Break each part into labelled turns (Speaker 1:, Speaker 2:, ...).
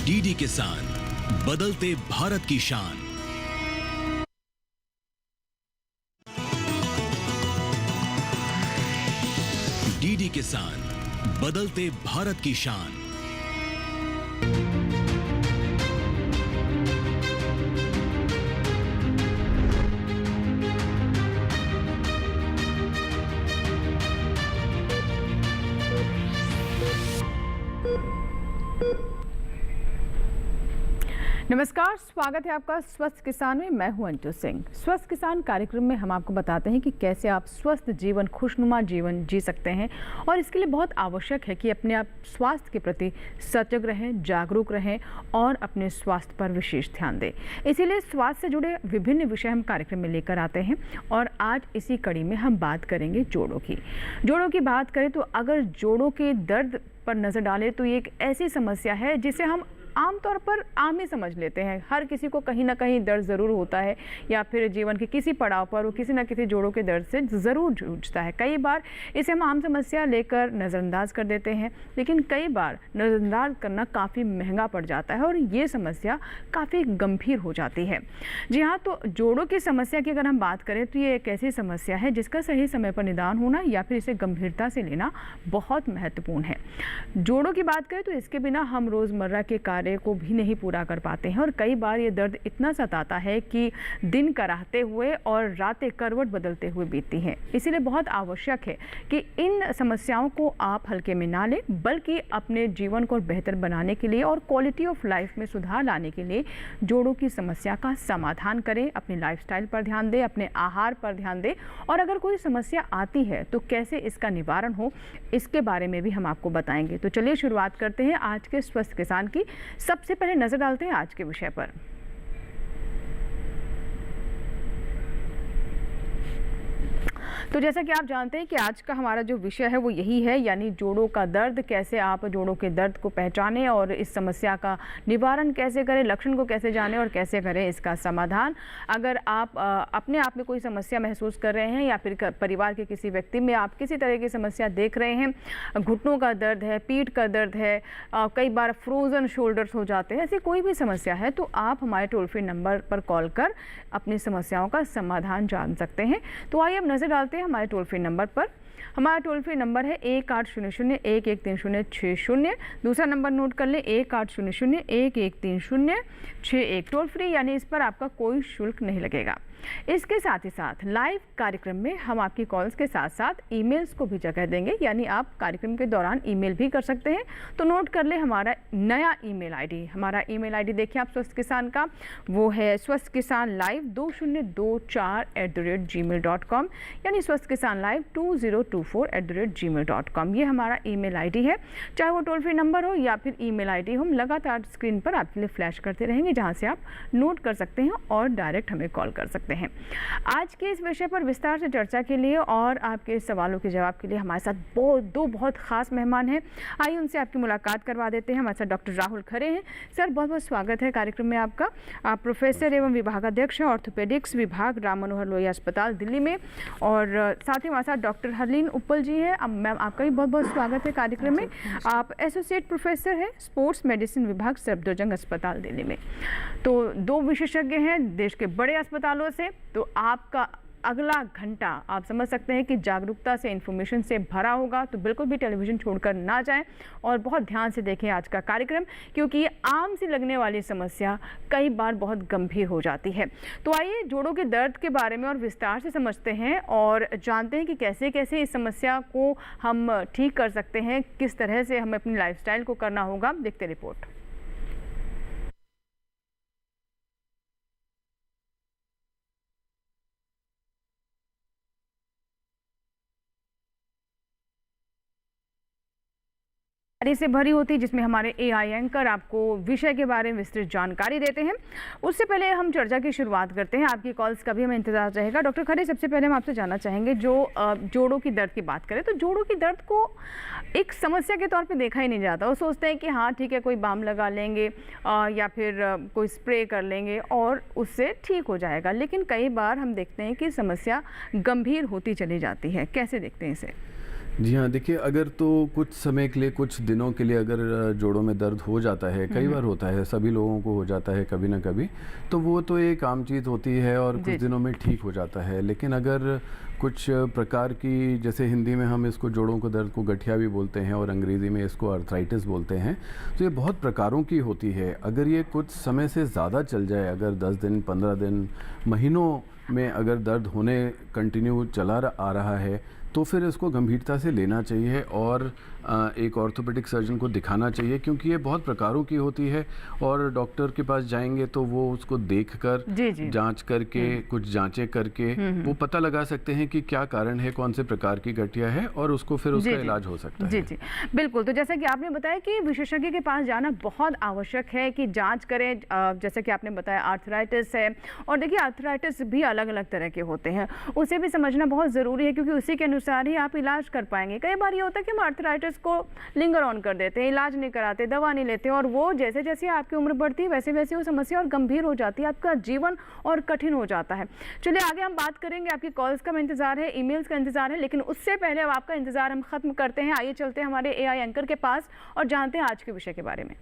Speaker 1: DD किसान, बदलते भारत की शान। डीडी किसान, बदलते भारत की शान।
Speaker 2: नमस्कार, स्वागत है आपका स्वस्थ किसान में। मैं हूं अंजू सिंह। स्वस्थ किसान कार्यक्रम में हम आपको बताते हैं कि कैसे आप स्वस्थ जीवन, खुशनुमा जीवन जी सकते हैं और इसके लिए बहुत आवश्यक है कि अपने आप स्वास्थ्य के प्रति सजग रहें, जागरूक रहें और अपने स्वास्थ्य पर विशेष ध्यान दें। इसीलिए स्वास्थ्य से जुड़े विभिन्न विषय हम कार्यक्रम में लेकर आते हैं और आज इसी कड़ी में हम बात करेंगे जोड़ों की। जोड़ों की बात करें तो अगर जोड़ों के दर्द पर नज़र डालें तो ये एक ऐसी समस्या है जिसे हम आमतौर पर आम ही समझ लेते हैं। हर किसी को कहीं ना कहीं दर्द ज़रूर होता है या फिर जीवन के किसी पड़ाव पर वो किसी न किसी जोड़ों के दर्द से ज़रूर जूझता है। कई बार इसे हम आम समस्या लेकर नज़रअंदाज कर देते हैं, लेकिन कई बार नज़रअंदाज करना काफ़ी महंगा पड़ जाता है और ये समस्या काफ़ी गंभीर हो जाती है। जी हाँ, तो जोड़ों की समस्या की अगर हम बात करें तो ये एक ऐसी समस्या है जिसका सही समय पर निदान होना या फिर इसे गंभीरता से लेना बहुत महत्वपूर्ण है। जोड़ों की बात करें तो इसके बिना हम रोज़मर्रा के कार्य को भी नहीं पूरा कर पाते हैं और कई बार ये दर्द इतना सताता है कि दिन कराहते हुए और रातें करवट बदलते हुए बीतती हैं। इसीलिए बहुत आवश्यक है कि इन समस्याओं को आप हल्के में ना लें, बल्कि अपने जीवन को बेहतर बनाने के लिए और क्वालिटी ऑफ लाइफ में सुधार लाने के लिए जोड़ों की समस्या का समाधान करें। अपने लाइफस्टाइल पर ध्यान दें, अपने आहार पर ध्यान दें और अगर कोई समस्या आती है तो कैसे इसका निवारण हो, इसके बारे में भी हम आपको बताएंगे। तो चलिए शुरुआत करते हैं आज के स्वस्थ किसान की। सबसे पहले नजर डालते हैं आज के विषय पर। तो जैसा कि आप जानते हैं कि आज का हमारा जो विषय है वो यही है, यानी जोड़ों का दर्द। कैसे आप जोड़ों के दर्द को पहचानें और इस समस्या का निवारण कैसे करें, लक्षण को कैसे जानें और कैसे करें इसका समाधान। अगर आप अपने आप में कोई समस्या महसूस कर रहे हैं या फिर परिवार के किसी व्यक्ति में आप किसी तरह की समस्या देख रहे हैं, घुटनों का दर्द है, पीठ का दर्द है, कई बार फ्रोजन शोल्डर्स हो जाते हैं, ऐसी कोई भी समस्या है तो आप हमारे टोल फ्री नंबर पर कॉल कर अपनी समस्याओं का समाधान जान सकते हैं। तो आइए अब नजर डालते हैं हमारे टोल फ्री नंबर पर। हमारा टोल फ्री नंबर है 1800-1130-60। दूसरा नंबर नोट कर लें 1800-1130-61। टोल फ्री, यानी इस पर आपका कोई शुल्क नहीं लगेगा। इसके साथ ही साथ लाइव कार्यक्रम में हम आपकी कॉल्स के साथ साथ ईमेल्स को भी जगह देंगे, यानी आप कार्यक्रम के दौरान ईमेल भी कर सकते हैं। तो नोट कर ले हमारा नया ईमेल आईडी। हमारा ईमेल आईडी देखिए आप स्वस्थ किसान का, वो है swasthkisanlive2024@gmail.com, यानी स्वस्थ किसान लाइव 2024@gmail.com। ये हमारा ईमेल आईडी है। चाहे वो टोल फ्री नंबर हो या फिर ईमेल आईडी, हम लगातार स्क्रीन पर आपके लिए फ्लैश करते रहेंगे, जहाँ से आप नोट कर सकते हैं और डायरेक्ट हमें कॉल कर सकते हैं। आज के इस विषय पर विस्तार से चर्चा के लिए और आपके सवालों के जवाब के लिए हमारे साथ दो बहुत खास मेहमान हैं। आइए उनसे आपकी मुलाकात करवा देते हैं। हमारे साथ डॉक्टर राहुल खरे हैं। सर, बहुत बहुत स्वागत है कार्यक्रम में आपका। आप प्रोफेसर एवं विभागाध्यक्ष हैं ऑर्थोपेडिक्स विभाग, राम मनोहर लोहिया अस्पताल, दिल्ली में। और साथ ही हमारे साथ डॉक्टर हरलीन उप्पल जी हैं। अब मैम, आपका भी बहुत बहुत स्वागत है कार्यक्रम में। आप एसोसिएट प्रोफेसर हैं स्पोर्ट्स मेडिसिन विभाग, सफदरजंग अस्पताल, दिल्ली में। तो दो विशेषज्ञ हैं देश के बड़े अस्पतालों से। तो आपका अगला घंटा आप समझ सकते हैं कि जागरूकता से, इन्फॉर्मेशन से भरा होगा। तो बिल्कुल भी टेलीविज़न छोड़कर ना जाएं और बहुत ध्यान से देखें आज का कार्यक्रम, क्योंकि ये आम सी लगने वाली समस्या कई बार बहुत गंभीर हो जाती है। तो आइए जोड़ों के दर्द के बारे में और विस्तार से समझते हैं और जानते हैं कि कैसे कैसे इस समस्या को हम ठीक कर सकते हैं, किस तरह से हमें अपनी लाइफस्टाइल को करना होगा। देखते रिपोर्ट। से भरी होती, जिसमें हमारे एआई एंकर आपको विषय के बारे में विस्तृत जानकारी देते हैं। उससे पहले हम चर्चा की शुरुआत करते हैं। आपकी कॉल्स का भी हमें इंतजार रहेगा। डॉक्टर खरे, सबसे पहले हम आपसे जानना चाहेंगे, जो जोड़ों की दर्द की बात करें तो जोड़ों की दर्द को एक समस्या के तौर पे देखा ही नहीं जाता। वो सोचते हैं कि हाँ ठीक है, कोई बाम लगा लेंगे या फिर कोई स्प्रे कर लेंगे और उससे ठीक हो जाएगा, लेकिन कई बार हम देखते हैं कि समस्या गंभीर होती चली जाती है। कैसे देखते हैं इसे?
Speaker 3: जी हाँ, देखिए अगर तो कुछ समय के लिए, कुछ दिनों के लिए अगर जोड़ों में दर्द हो जाता है, कई बार होता है, सभी लोगों को हो जाता है कभी ना कभी, तो वो तो एक आम चीज़ होती है और कुछ दिनों में ठीक हो जाता है। लेकिन अगर कुछ प्रकार की, जैसे हिंदी में हम इसको जोड़ों को दर्द को गठिया भी बोलते हैं और अंग्रेज़ी में इसको अर्थराइटिस बोलते हैं, तो ये बहुत प्रकारों की होती है। अगर ये कुछ समय से ज़्यादा चल जाए, अगर 10 दिन, 15 दिन, महीनों में अगर दर्द होने कंटिन्यू चला आ रहा है, तो फिर इसको गंभीरता से लेना चाहिए और एक ऑर्थोपेडिक सर्जन को दिखाना चाहिए, क्योंकि ये बहुत प्रकारों की होती है और डॉक्टर के पास जाएंगे तो वो उसको देखकर, जांच करके, कुछ जांचें करके वो पता लगा सकते हैं कि क्या कारण है, कौन से प्रकार की गठिया है और उसको फिर उसका इलाज हो सकता है।
Speaker 2: जी बिल्कुल। तो जैसा कि आपने बताया कि विशेषज्ञ के पास जाना बहुत आवश्यक है कि जाँच करें। जैसे कि आपने बताया आर्थराइटिस है, और देखिए आर्थराइटिस भी अलग अलग तरह के होते हैं, उसे भी समझना बहुत ज़रूरी है, क्योंकि उसी के अनुसार ही आप इलाज कर पाएंगे। कई बार ये होता है कि हम आर्थराइटिस को लिंगर ऑन कर देते हैं, इलाज नहीं कराते, दवा नहीं लेते, और वो जैसे जैसे आपकी उम्र बढ़ती है वैसे वैसे वो समस्या और गंभीर हो जाती है, आपका जीवन और कठिन हो जाता है। चलिए आगे हम बात करेंगे, आपकी कॉल्स का इंतजार है, ईमेल्स का इंतजार है, लेकिन उससे पहले अब आपका इंतजार हम खत्म करते हैं। आइए चलते हैं हमारे एआई एंकर के पास और जानते हैं आज के विषय के बारे में।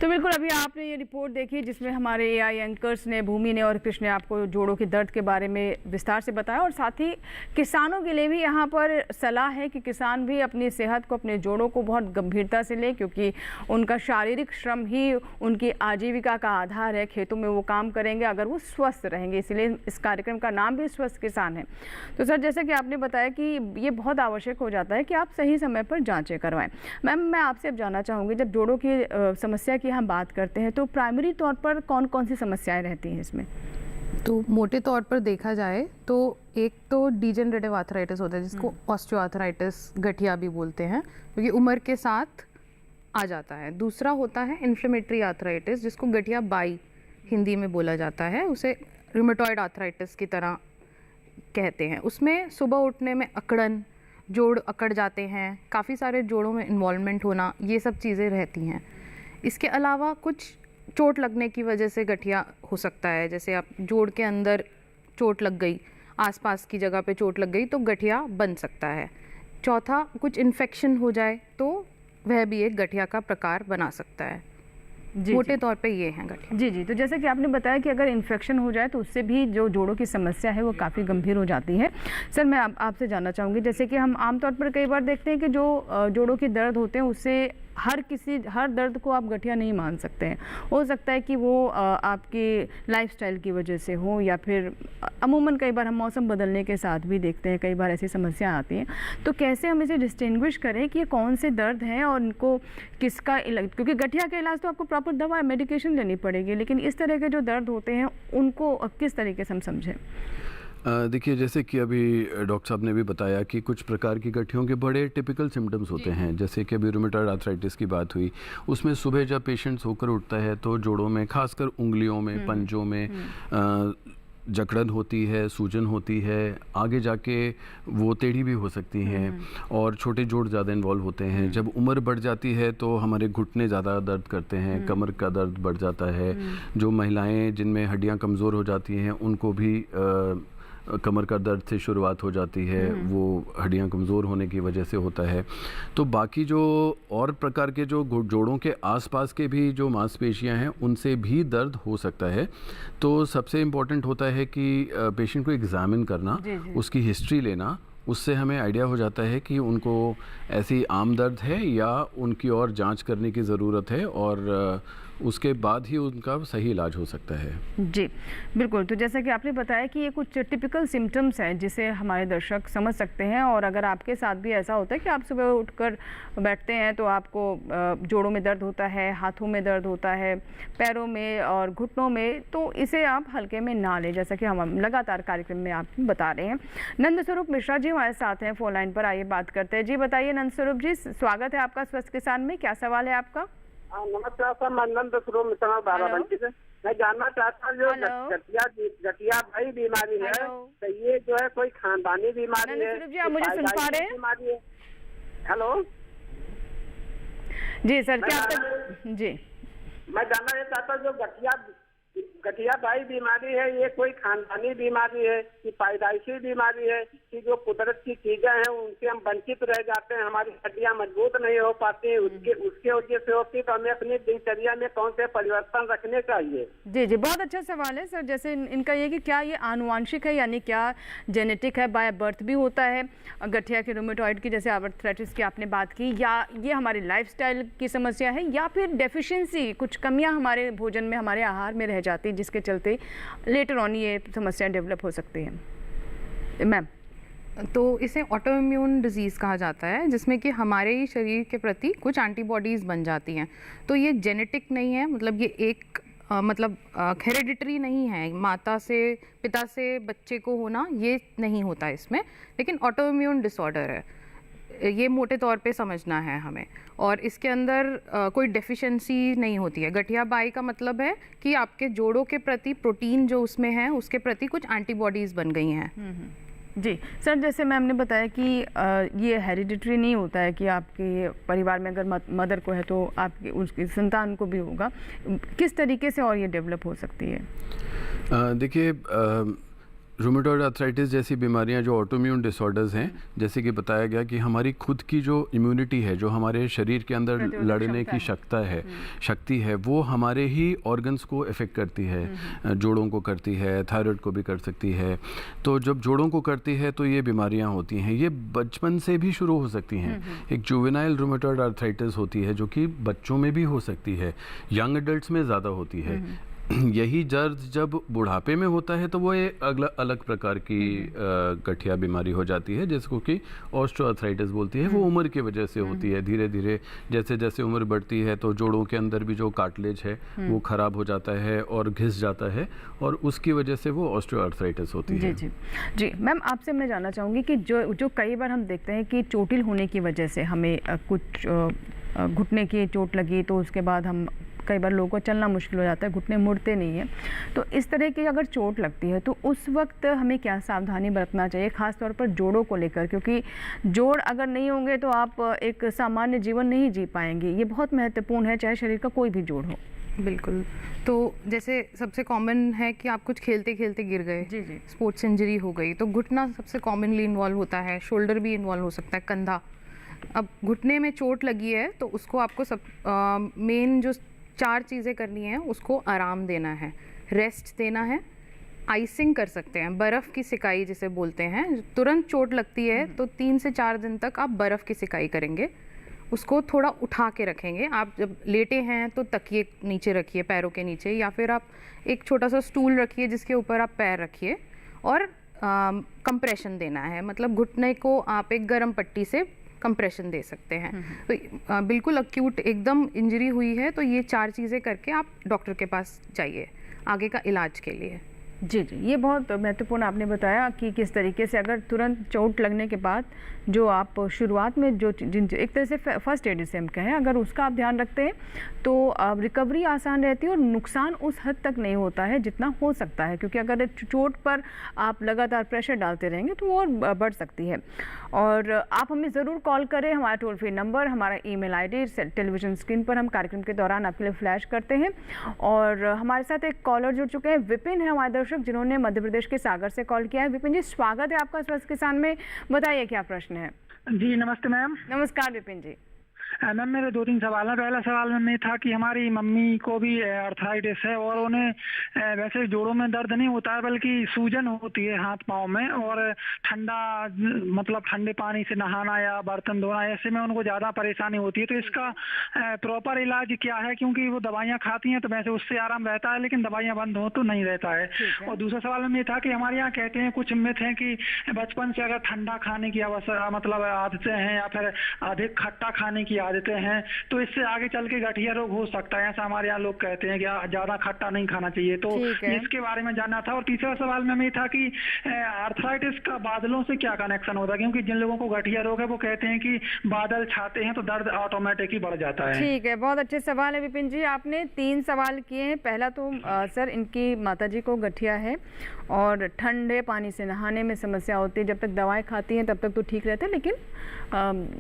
Speaker 2: तो बिल्कुल अभी आपने ये रिपोर्ट देखी जिसमें हमारे एआई एंकर्स ने, भूमि ने और कृष्ण ने आपको जोड़ों के दर्द के बारे में विस्तार से बताया, और साथ ही किसानों के लिए भी यहाँ पर सलाह है कि किसान भी अपनी सेहत को, अपने जोड़ों को बहुत गंभीरता से लें, क्योंकि उनका शारीरिक श्रम ही उनकी आजीविका का आधार है। खेतों में वो काम करेंगे अगर वो स्वस्थ रहेंगे, इसलिए इस कार्यक्रम का नाम भी स्वस्थ किसान है। तो सर, जैसे कि आपने बताया कि ये बहुत आवश्यक हो जाता है कि आप सही समय पर जाँचें करवाएँ। मैम, मैं आपसे अब जानना चाहूँगी, जब जोड़ों की समस्या की हम बात करते हैं तो प्राइमरी तौर पर कौन कौन सी समस्याएं रहती हैं इसमें?
Speaker 4: तो मोटे तौर पर देखा जाए तो एक तो डिजेनरेटिव आर्थराइटिस होता है, जिसको ऑस्टियोआर्थराइटिस गठिया भी बोलते हैं, क्योंकि उम्र के साथ आ जाता है। दूसरा होता है इन्फ्लेमेटरी आर्थराइटिस, जिसको गठिया बाई हिंदी में बोला जाता है, उसे रूमेटॉइड आर्थराइटिस की तरह कहते हैं। उसमें सुबह उठने में अकड़न, जोड़ अकड़ जाते हैं, काफ़ी सारे जोड़ों में इन्वॉल्वमेंट होना, ये सब चीज़ें रहती हैं। इसके अलावा कुछ चोट लगने की वजह से गठिया हो सकता है, जैसे आप जोड़ के अंदर चोट लग गई, आसपास की जगह पे चोट लग गई तो गठिया बन सकता है। चौथा, कुछ इन्फेक्शन हो जाए तो वह भी एक गठिया का प्रकार बना सकता है। मोटे तौर पे ये हैं गठिया।
Speaker 2: जी। तो जैसे कि आपने बताया कि अगर इन्फेक्शन हो जाए तो उससे भी जो जोड़ों की समस्या है वो काफ़ी गंभीर हो जाती है। सर, मैं आपसे जानना चाहूँगी, जैसे कि हम आमतौर पर कई बार देखते हैं कि जो जोड़ों के दर्द होते हैं उससे हर दर्द को आप गठिया नहीं मान सकते हैं। हो सकता है कि वो आपके लाइफस्टाइल की वजह से हो, या फिर अमूमन कई बार हम मौसम बदलने के साथ भी देखते हैं, कई बार ऐसी समस्या आती हैं। तो कैसे हम इसे डिस्टिंग्विश करें कि ये कौन से दर्द हैं और इनको किसका इलाज, क्योंकि गठिया का इलाज तो आपको प्रॉपर दवा मेडिकेशन लेनी पड़ेगी, लेकिन इस तरह के जो दर्द होते हैं उनको किस तरीके से हम समझें?
Speaker 3: देखिए, जैसे कि अभी डॉक्टर साहब ने भी बताया कि कुछ प्रकार की गठियों के बड़े टिपिकल सिम्टम्स होते हैं। जैसे कि अभी रूमेटॉइड आर्थराइटिस की बात हुई, उसमें सुबह जब पेशेंट सोकर उठता है तो जोड़ों में, खासकर उंगलियों में, पंजों में जकड़न होती है, सूजन होती है, आगे जाके वो टेढ़ी भी हो सकती हैं, और छोटे जोड़ ज़्यादा इन्वॉल्व होते हैं। जब उम्र बढ़ जाती है तो हमारे घुटने ज़्यादा दर्द करते हैं, कमर का दर्द बढ़ जाता है। जो महिलाएं जिनमें हड्डियां कमज़ोर हो जाती हैं उनको भी कमर का दर्द से शुरुआत हो जाती है, वो हड्डियां कमज़ोर होने की वजह से होता है। तो बाकी जो और प्रकार के जो जोड़ों के आसपास के भी जो मांसपेशियां हैं उनसे भी दर्द हो सकता है। तो सबसे इम्पॉर्टेंट होता है कि पेशेंट को एग्ज़ामिन करना, उसकी हिस्ट्री लेना, उससे हमें आइडिया हो जाता है कि उनको ऐसी आम दर्द है या उनकी और जांच करने की ज़रूरत है, और उसके बाद ही उनका सही इलाज हो सकता है।
Speaker 2: जी बिल्कुल। तो जैसा कि आपने बताया कि ये कुछ टिपिकल सिम्टम्स हैं जिसे हमारे दर्शक समझ सकते हैं, और अगर आपके साथ भी ऐसा होता है कि आप सुबह उठकर बैठते हैं तो आपको जोड़ों में दर्द होता है, हाथों में दर्द होता है, पैरों में और घुटनों में, तो इसे आप हल्के में ना लें, जैसा कि हम लगातार कार्यक्रम में आप बता रहे हैं। नंद स्वरूप मिश्रा जी हमारे साथ हैं फोन लाइन पर, आइए बात करते हैं। जी बताइए नंद स्वरूप जी, स्वागत है आपका स्वस्थ किसान में, क्या सवाल है आपका?
Speaker 5: नमस्कार सर, मैं नंद स्वरूप मिश्रा बाराबंकी से। मैं जानना चाहता हूँ जो गठिया भाई बीमारी है, तो ये जो है कोई खानदानी बीमारी है?
Speaker 2: जी आप मुझे सुन पा रहे हैं?
Speaker 5: बीमारी है? हेलो
Speaker 2: जी सर, क्या आप जी
Speaker 5: मैं जानना ये चाहता हूँ जो गठिया भाई बीमारी है, ये कोई खानदानी बीमारी है कि पैदाइशी बीमारी है, कि जो कुदरत की चीजें हैं उनसे हम वंचित रह जाते हैं, हमारी हड्डियां मजबूत नहीं हो पाती हैं, उसके वजह से होती है, तो हमें अपनी दिनचर्या में कौन से परिवर्तन रखने चाहिए?
Speaker 2: जी जी, बहुत अच्छा सवाल है सर। जैसे इनका ये कि क्या ये आनुवांशिक है, यानी क्या जेनेटिक है, बाय बर्थ भी होता है गठिया के, रूमेटॉइड की जैसे आर्थराइटिस की आपने बात की, या ये हमारी लाइफस्टाइल की समस्या है, या फिर डेफिशिएंसी, कुछ कमियां हमारे भोजन में, हमारे आहार में रह जाती है, जिसके चलते लेटर ऑन ये समस्याएं डेवलप हो सकती हैं? मैम,
Speaker 4: तो इसे ऑटोइम्यून डिजीज़ कहा जाता है, जिसमें कि हमारे ही शरीर के प्रति कुछ एंटीबॉडीज़ बन जाती हैं। तो ये जेनेटिक नहीं है, मतलब ये एक हेरिडिटरी नहीं है, माता से पिता से बच्चे को होना ये नहीं होता इसमें, लेकिन ऑटोइम्यून डिसऑर्डर है, ये मोटे तौर पे समझना है हमें। और इसके अंदर कोई डेफिशिएंसी नहीं होती है। गठिया बाई का मतलब है कि आपके जोड़ों के प्रति प्रोटीन जो उसमें है उसके प्रति कुछ एंटीबॉडीज़ बन गई हैं।
Speaker 2: जी सर, जैसे मैम ने बताया कि ये हेरिडिटरी नहीं होता है कि आपके परिवार में अगर मदर को है तो आपके उसकी संतान को भी होगा, किस तरीके से और ये डेवलप हो सकती है?
Speaker 3: देखिए, रूमेटॉइड आर्थराइटिस जैसी बीमारियां जो ऑटोइम्यून डिसऑर्डर्स हैं, जैसे कि बताया गया कि हमारी खुद की जो इम्यूनिटी है, जो हमारे शरीर के अंदर लड़ने की शक्ति है, वो हमारे ही ऑर्गन्स को इफ़ेक्ट करती है। जोड़ों को करती है, थायराइड को भी कर सकती है। तो जब जोड़ों को करती है तो ये बीमारियां होती हैं। ये बचपन से भी शुरू हो सकती हैं। एक जुवेनाइल रूमेटॉइड आर्थराइटिस होती है जो कि बच्चों में भी हो सकती है, यंग एडल्ट्स में ज़्यादा होती है। यही दर्द जब बुढ़ापे में होता है तो वो एक अलग प्रकार की गठिया बीमारी हो जाती है, जिसको कि ऑस्टियोआर्थराइटिस बोलती है। वो उम्र की वजह से होती है। धीरे धीरे जैसे जैसे उम्र बढ़ती है तो जोड़ों के अंदर भी जो कार्टिलेज है वो खराब हो जाता है और घिस जाता है, और उसकी वजह से वो ऑस्टियोआर्थराइटिस होती है।
Speaker 2: जी जी मैम, आपसे मैं जानना चाहूँगी कि जो कई बार हम देखते हैं कि चोटिल होने की वजह से हमें कुछ घुटने की चोट लगी, तो उसके बाद हम कई बार लोगों को चलना मुश्किल हो जाता है, घुटने मुड़ते नहीं हैं। तो इस तरह की अगर चोट लगती है तो उस वक्त हमें क्या सावधानी बरतना चाहिए, ख़ास तौर पर जोड़ों को लेकर, क्योंकि जोड़ अगर नहीं होंगे तो आप एक सामान्य जीवन नहीं जी पाएंगे। ये बहुत महत्वपूर्ण है, चाहे शरीर का कोई भी जोड़ हो।
Speaker 4: बिल्कुल। तो जैसे सबसे कॉमन है कि आप कुछ खेलते खेलते गिर गए,
Speaker 2: जी जी,
Speaker 4: स्पोर्ट्स इंजरी हो गई, तो घुटना सबसे कॉमनली इन्वॉल्व होता है, शोल्डर भी इन्वॉल्व हो सकता है, कंधा। अब घुटने में चोट लगी है तो उसको आपको मेन जो 4 चीज़ें करनी है, उसको आराम देना है, रेस्ट देना है, आइसिंग कर सकते हैं, बर्फ़ की सिकाई जिसे बोलते हैं। तुरंत चोट लगती है तो 3 से 4 दिन तक आप बर्फ़ की सिकाई करेंगे। उसको थोड़ा उठा के रखेंगे। आप जब लेटे हैं तो तकिए नीचे रखिए पैरों के नीचे, या फिर आप एक छोटा सा स्टूल रखिए जिसके ऊपर आप पैर रखिए और कंप्रेशन देना है, मतलब घुटने को आप एक गर्म पट्टी से कंप्रेशन दे सकते हैं। तो बिल्कुल अक्यूट एकदम इंजरी हुई है तो ये 4 चीज़ें करके आप डॉक्टर के पास जाइए आगे का इलाज के लिए।
Speaker 2: जी जी, ये बहुत महत्वपूर्ण आपने बताया कि किस तरीके से अगर तुरंत चोट लगने के बाद जो आप शुरुआत में जो जिन एक तरह से फर्स्ट एड जिसे हम कहें, अगर उसका आप ध्यान रखते हैं तो रिकवरी आसान रहती है और नुकसान उस हद तक नहीं होता है जितना हो सकता है, क्योंकि अगर चोट पर आप लगातार प्रेशर डालते रहेंगे तो वो और बढ़ सकती है। और आप हमें ज़रूर कॉल करें, हमारा टोल फ्री नंबर, हमारा ईमेल आईडी टेलीविज़न स्क्रीन पर हम कार्यक्रम के दौरान आपके लिए फ्लैश करते हैं। और हमारे साथ एक कॉलर जुड़ चुके हैं, विपिन है हमारे दर्शक, जिन्होंने मध्य प्रदेश के सागर से कॉल किया है। विपिन जी, स्वागत है आपका स्वस्थ किसान में, बताइए क्या प्रश्न है।
Speaker 6: जी नमस्ते मैम।
Speaker 2: नमस्कार विपिन जी।
Speaker 6: मैम मेरे 2-3 सवाल हैं। पहला सवाल में ये था कि हमारी मम्मी को भी आर्थराइटिस है और उन्हें वैसे जोड़ों में दर्द नहीं होता है बल्कि सूजन होती है हाथ पाँव में, और ठंडा मतलब ठंडे पानी से नहाना या बर्तन धोना ऐसे में उनको ज़्यादा परेशानी होती है। तो इसका प्रॉपर इलाज क्या है, क्योंकि वो दवाइयाँ खाती हैं तो वैसे उससे आराम रहता है लेकिन दवाइयाँ बंद हो तो नहीं रहता है। और दूसरा सवाल में ये था कि हमारे यहाँ कहते हैं कुछ मिथ हैं कि बचपन से अगर ठंडा खाने की मतलब आदतें हैं या फिर अधिक खट्टा खाने की आदतें हैं तो इससे आगे चल के गठिया रोग हो सकता है, ऐसा हमारे यहाँ लोग कहते हैं कि ज्यादा खट्टा नहीं खाना चाहिए। तो इसके बारे में जानना था। और तीसरा सवाल में ये था कि आर्थराइटिस का बादलों से क्या कनेक्शन होता है, क्योंकि जिन लोगों को गठिया रोग है वो कहते हैं कि बादल छाते हैं तो दर्द ऑटोमेटिक ही बढ़ जाता है।
Speaker 2: ठीक है, बहुत अच्छे सवाल है विपिन जी, आपने 3 सवाल किए हैं। पहला तो सर, इनकी माताजी को गठिया है और ठंडे पानी से नहाने में समस्या होती है। जब तक दवाएं खाती हैं तब तक तो ठीक रहता है, लेकिन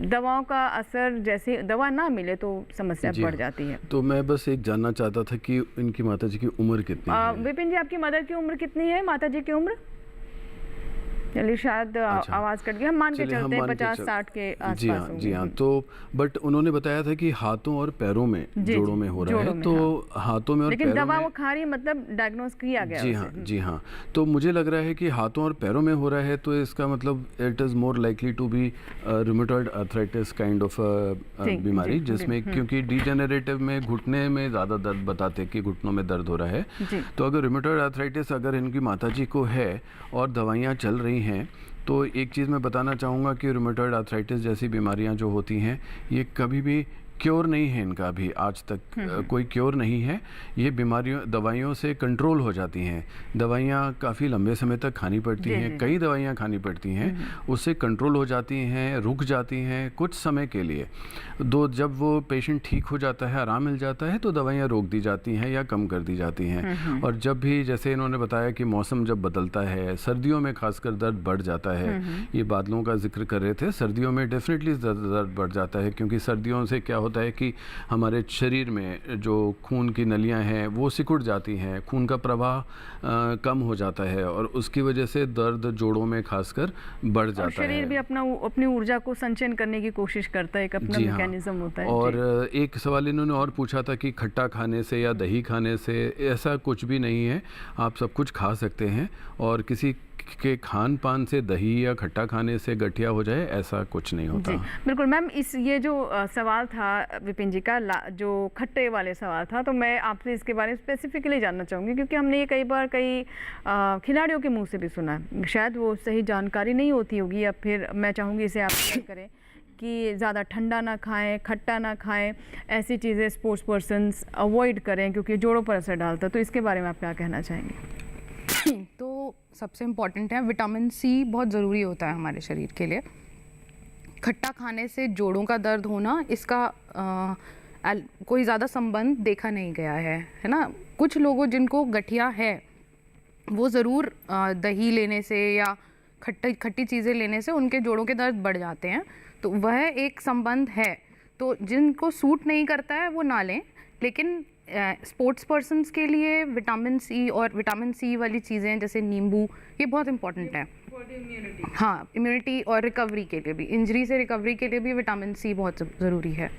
Speaker 2: दवाओं का असर जैसे दवा ना मिले तो समस्या बढ़ जाती है।
Speaker 3: तो मैं बस एक जानना चाहता था कि इनकी माताजी की उम्र कितनी है?
Speaker 2: विपिन जी, आपकी मदर की उम्र कितनी है, माताजी की उम्र? चलिए शायद आवाज कट गई, हम मान के चलते हैं 50-60 के आसपास।
Speaker 3: जी हाँ, जी हाँ। तो बट उन्होंने बताया था कि हाथों और पैरों में जोड़ों में हो रहा है, तो हाथों में और
Speaker 2: लेकिन
Speaker 3: पैरों
Speaker 2: दवा
Speaker 3: में
Speaker 2: वो खा रही है, मतलब डायग्नोज किया गया।
Speaker 3: जी हाँ, जी हाँ। तो मुझे लग रहा है कि हाथों और पैरों में हो रहा है तो इसका मतलब it is more likely to be rheumatoid arthritis kind of बीमारी, जिसमें क्योंकि डिजेनरेटिव में घुटने में ज़्यादा दर्द बताते हैं कि घुटनों में दर्द हो रहा है। तो अगर रूमेटॉइड आर्थराइटिस अगर इनकी माताजी को है और दवाइयाँ चल रही हैं तो एक चीज़ मैं बताना चाहूँगा कि रूमेटॉइड आर्थराइटिस जैसी बीमारियां जो होती हैं ये कभी भी क्योर नहीं है, इनका भी आज तक कोई क्योर नहीं है। ये बीमारियों दवाइयों से कंट्रोल हो जाती हैं। दवाइयाँ काफ़ी लंबे समय तक खानी पड़ती हैं, कई दवाइयाँ खानी पड़ती हैं, उससे कंट्रोल हो जाती हैं, रुक जाती हैं कुछ समय के लिए। जब वो पेशेंट ठीक हो जाता है, आराम मिल जाता है, तो दवाइयाँ रोक दी जाती हैं या कम कर दी जाती हैं। और जब भी जैसे इन्होंने बताया कि मौसम जब बदलता है, सर्दियों में खासकर दर्द बढ़ जाता है, ये बादलों का जिक्र कर रहे थे, सर्दियों में डेफिनेटली दर्द बढ़ जाता है, क्योंकि सर्दियों से क्या होता है कि हमारे शरीर में जो खून की नलियां हैं वो सिकुड़ जाती हैं, खून का प्रवाह कम हो जाता है और उसकी वजह से दर्द जोड़ों में खासकर बढ़ जाता है।
Speaker 2: शरीर भी अपनी ऊर्जा को संचयन करने की कोशिश करता है, एक अपना मैकेनिज्म होता है।
Speaker 3: और एक सवाल इन्होंने और पूछा था कि खट्टा खाने से या दही खाने से, ऐसा कुछ भी नहीं है, आप सब कुछ खा सकते हैं और किसी के खान पान से दही या खट्टा खाने से गठिया हो जाए ऐसा कुछ नहीं होता।
Speaker 2: जी बिल्कुल मैम, ये जो सवाल था विपिन जी का, जो खट्टे वाले सवाल था, तो मैं आपसे इसके बारे में स्पेसिफिकली जानना चाहूँगी, क्योंकि हमने ये कई बार कई खिलाड़ियों के मुंह से भी सुना है, शायद वो सही जानकारी नहीं होती होगी, या फिर मैं चाहूँगी इसे आप करें कि ज़्यादा ठंडा ना खाएं, खट्टा ना खाएं, ऐसी चीज़ें स्पोर्ट्स पर्सन्स अवॉइड करें क्योंकि जोड़ों पर असर डालता है। तो इसके बारे में आप क्या कहना चाहेंगे?
Speaker 4: तो सबसे इम्पॉर्टेंट है, विटामिन सी बहुत ज़रूरी होता है हमारे शरीर के लिए। खट्टा खाने से जोड़ों का दर्द होना, इसका कोई ज़्यादा संबंध देखा नहीं गया है ना। कुछ लोगों जिनको गठिया है वो ज़रूर दही लेने से या खट्टी चीज़ें लेने से उनके जोड़ों के दर्द बढ़ जाते हैं, तो वह एक संबंध है। तो जिनको सूट नहीं करता है वो ना लें, लेकिन स्पोर्ट्स पर्सन्स के लिए विटामिन सी और विटामिन सी वाली चीज़ें जैसे नींबू, ये बहुत इंपॉर्टेंट है। हाँ, इम्यूनिटी और रिकवरी के लिए भी, इंजरी से रिकवरी के लिए भी विटामिन सी बहुत ज़रूरी है।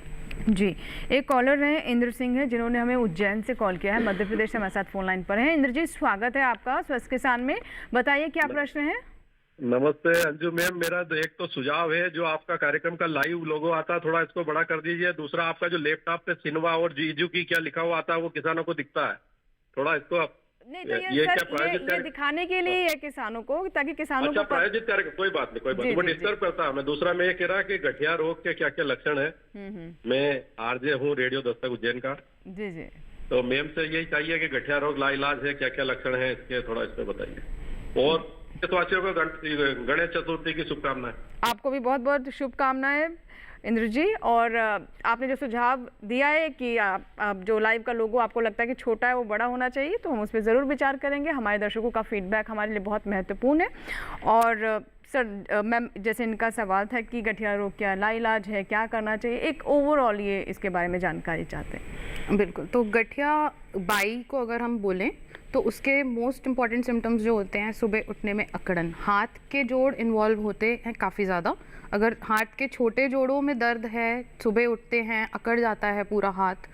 Speaker 2: जी, एक कॉलर हैं इंद्र सिंह है, जिन्होंने हमें उज्जैन से कॉल किया है, मध्य प्रदेश से हमारे साथ फोन लाइन पर है। इंद्र जी, स्वागत है आपका स्वस्थ किसान में, बताइए क्या प्रश्न है?
Speaker 7: नमस्ते अंजू मैम, मेरा एक तो सुझाव है, जो आपका कार्यक्रम का लाइव लोगो आता है थोड़ा इसको बड़ा कर दीजिए। दूसरा, आपका जो लैपटॉप पे सिन्वा और जीजू की क्या लिखा हुआ आता है वो किसानों को दिखता है, थोड़ा इसको आप
Speaker 2: नहीं तो ये दिखाने के लिए है किसानों को, ताकि किसानों को
Speaker 7: प्रायोजित करें। कोई बात नहीं, कोई बात नहीं, वो डिस्टर्ब करता है। मैं दूसरा मैं ये कह रहा कि गठिया रोग के क्या क्या लक्षण है। मैं आरजे हूँ रेडियो दस्तक उज्जैन का।
Speaker 2: जी जी।
Speaker 7: तो मैम से यही चाहिए कि गठिया रोग लाइलाज है, क्या क्या लक्षण है इसके, थोड़ा इसमें बताइए। और देशवासियों को गणेश चतुर्थी की शुभकामनाएं।
Speaker 2: आपको भी बहुत बहुत शुभकामनाएं इंद्र जी। और आपने जो सुझाव दिया है कि आप जो लाइव का लोगो आपको लगता है कि छोटा है वो बड़ा होना चाहिए, तो हम उस पर ज़रूर विचार करेंगे। हमारे दर्शकों का फीडबैक हमारे लिए बहुत महत्वपूर्ण है। और सर मैम, जैसे इनका सवाल था कि गठिया रोग क्या लाइलाज है, क्या करना चाहिए, एक ओवरऑल ये इसके बारे में जानकारी चाहते हैं।
Speaker 4: बिल्कुल। तो गठिया बाई को अगर हम बोलें तो उसके मोस्ट इम्पॉर्टेंट सिम्टम्स जो होते हैं, सुबह उठने में अकड़न, हाथ के जोड़ इन्वॉल्व होते हैं काफ़ी ज़्यादा। अगर हाथ के छोटे जोड़ों में दर्द है, सुबह उठते हैं अकड़ जाता है पूरा हाथ,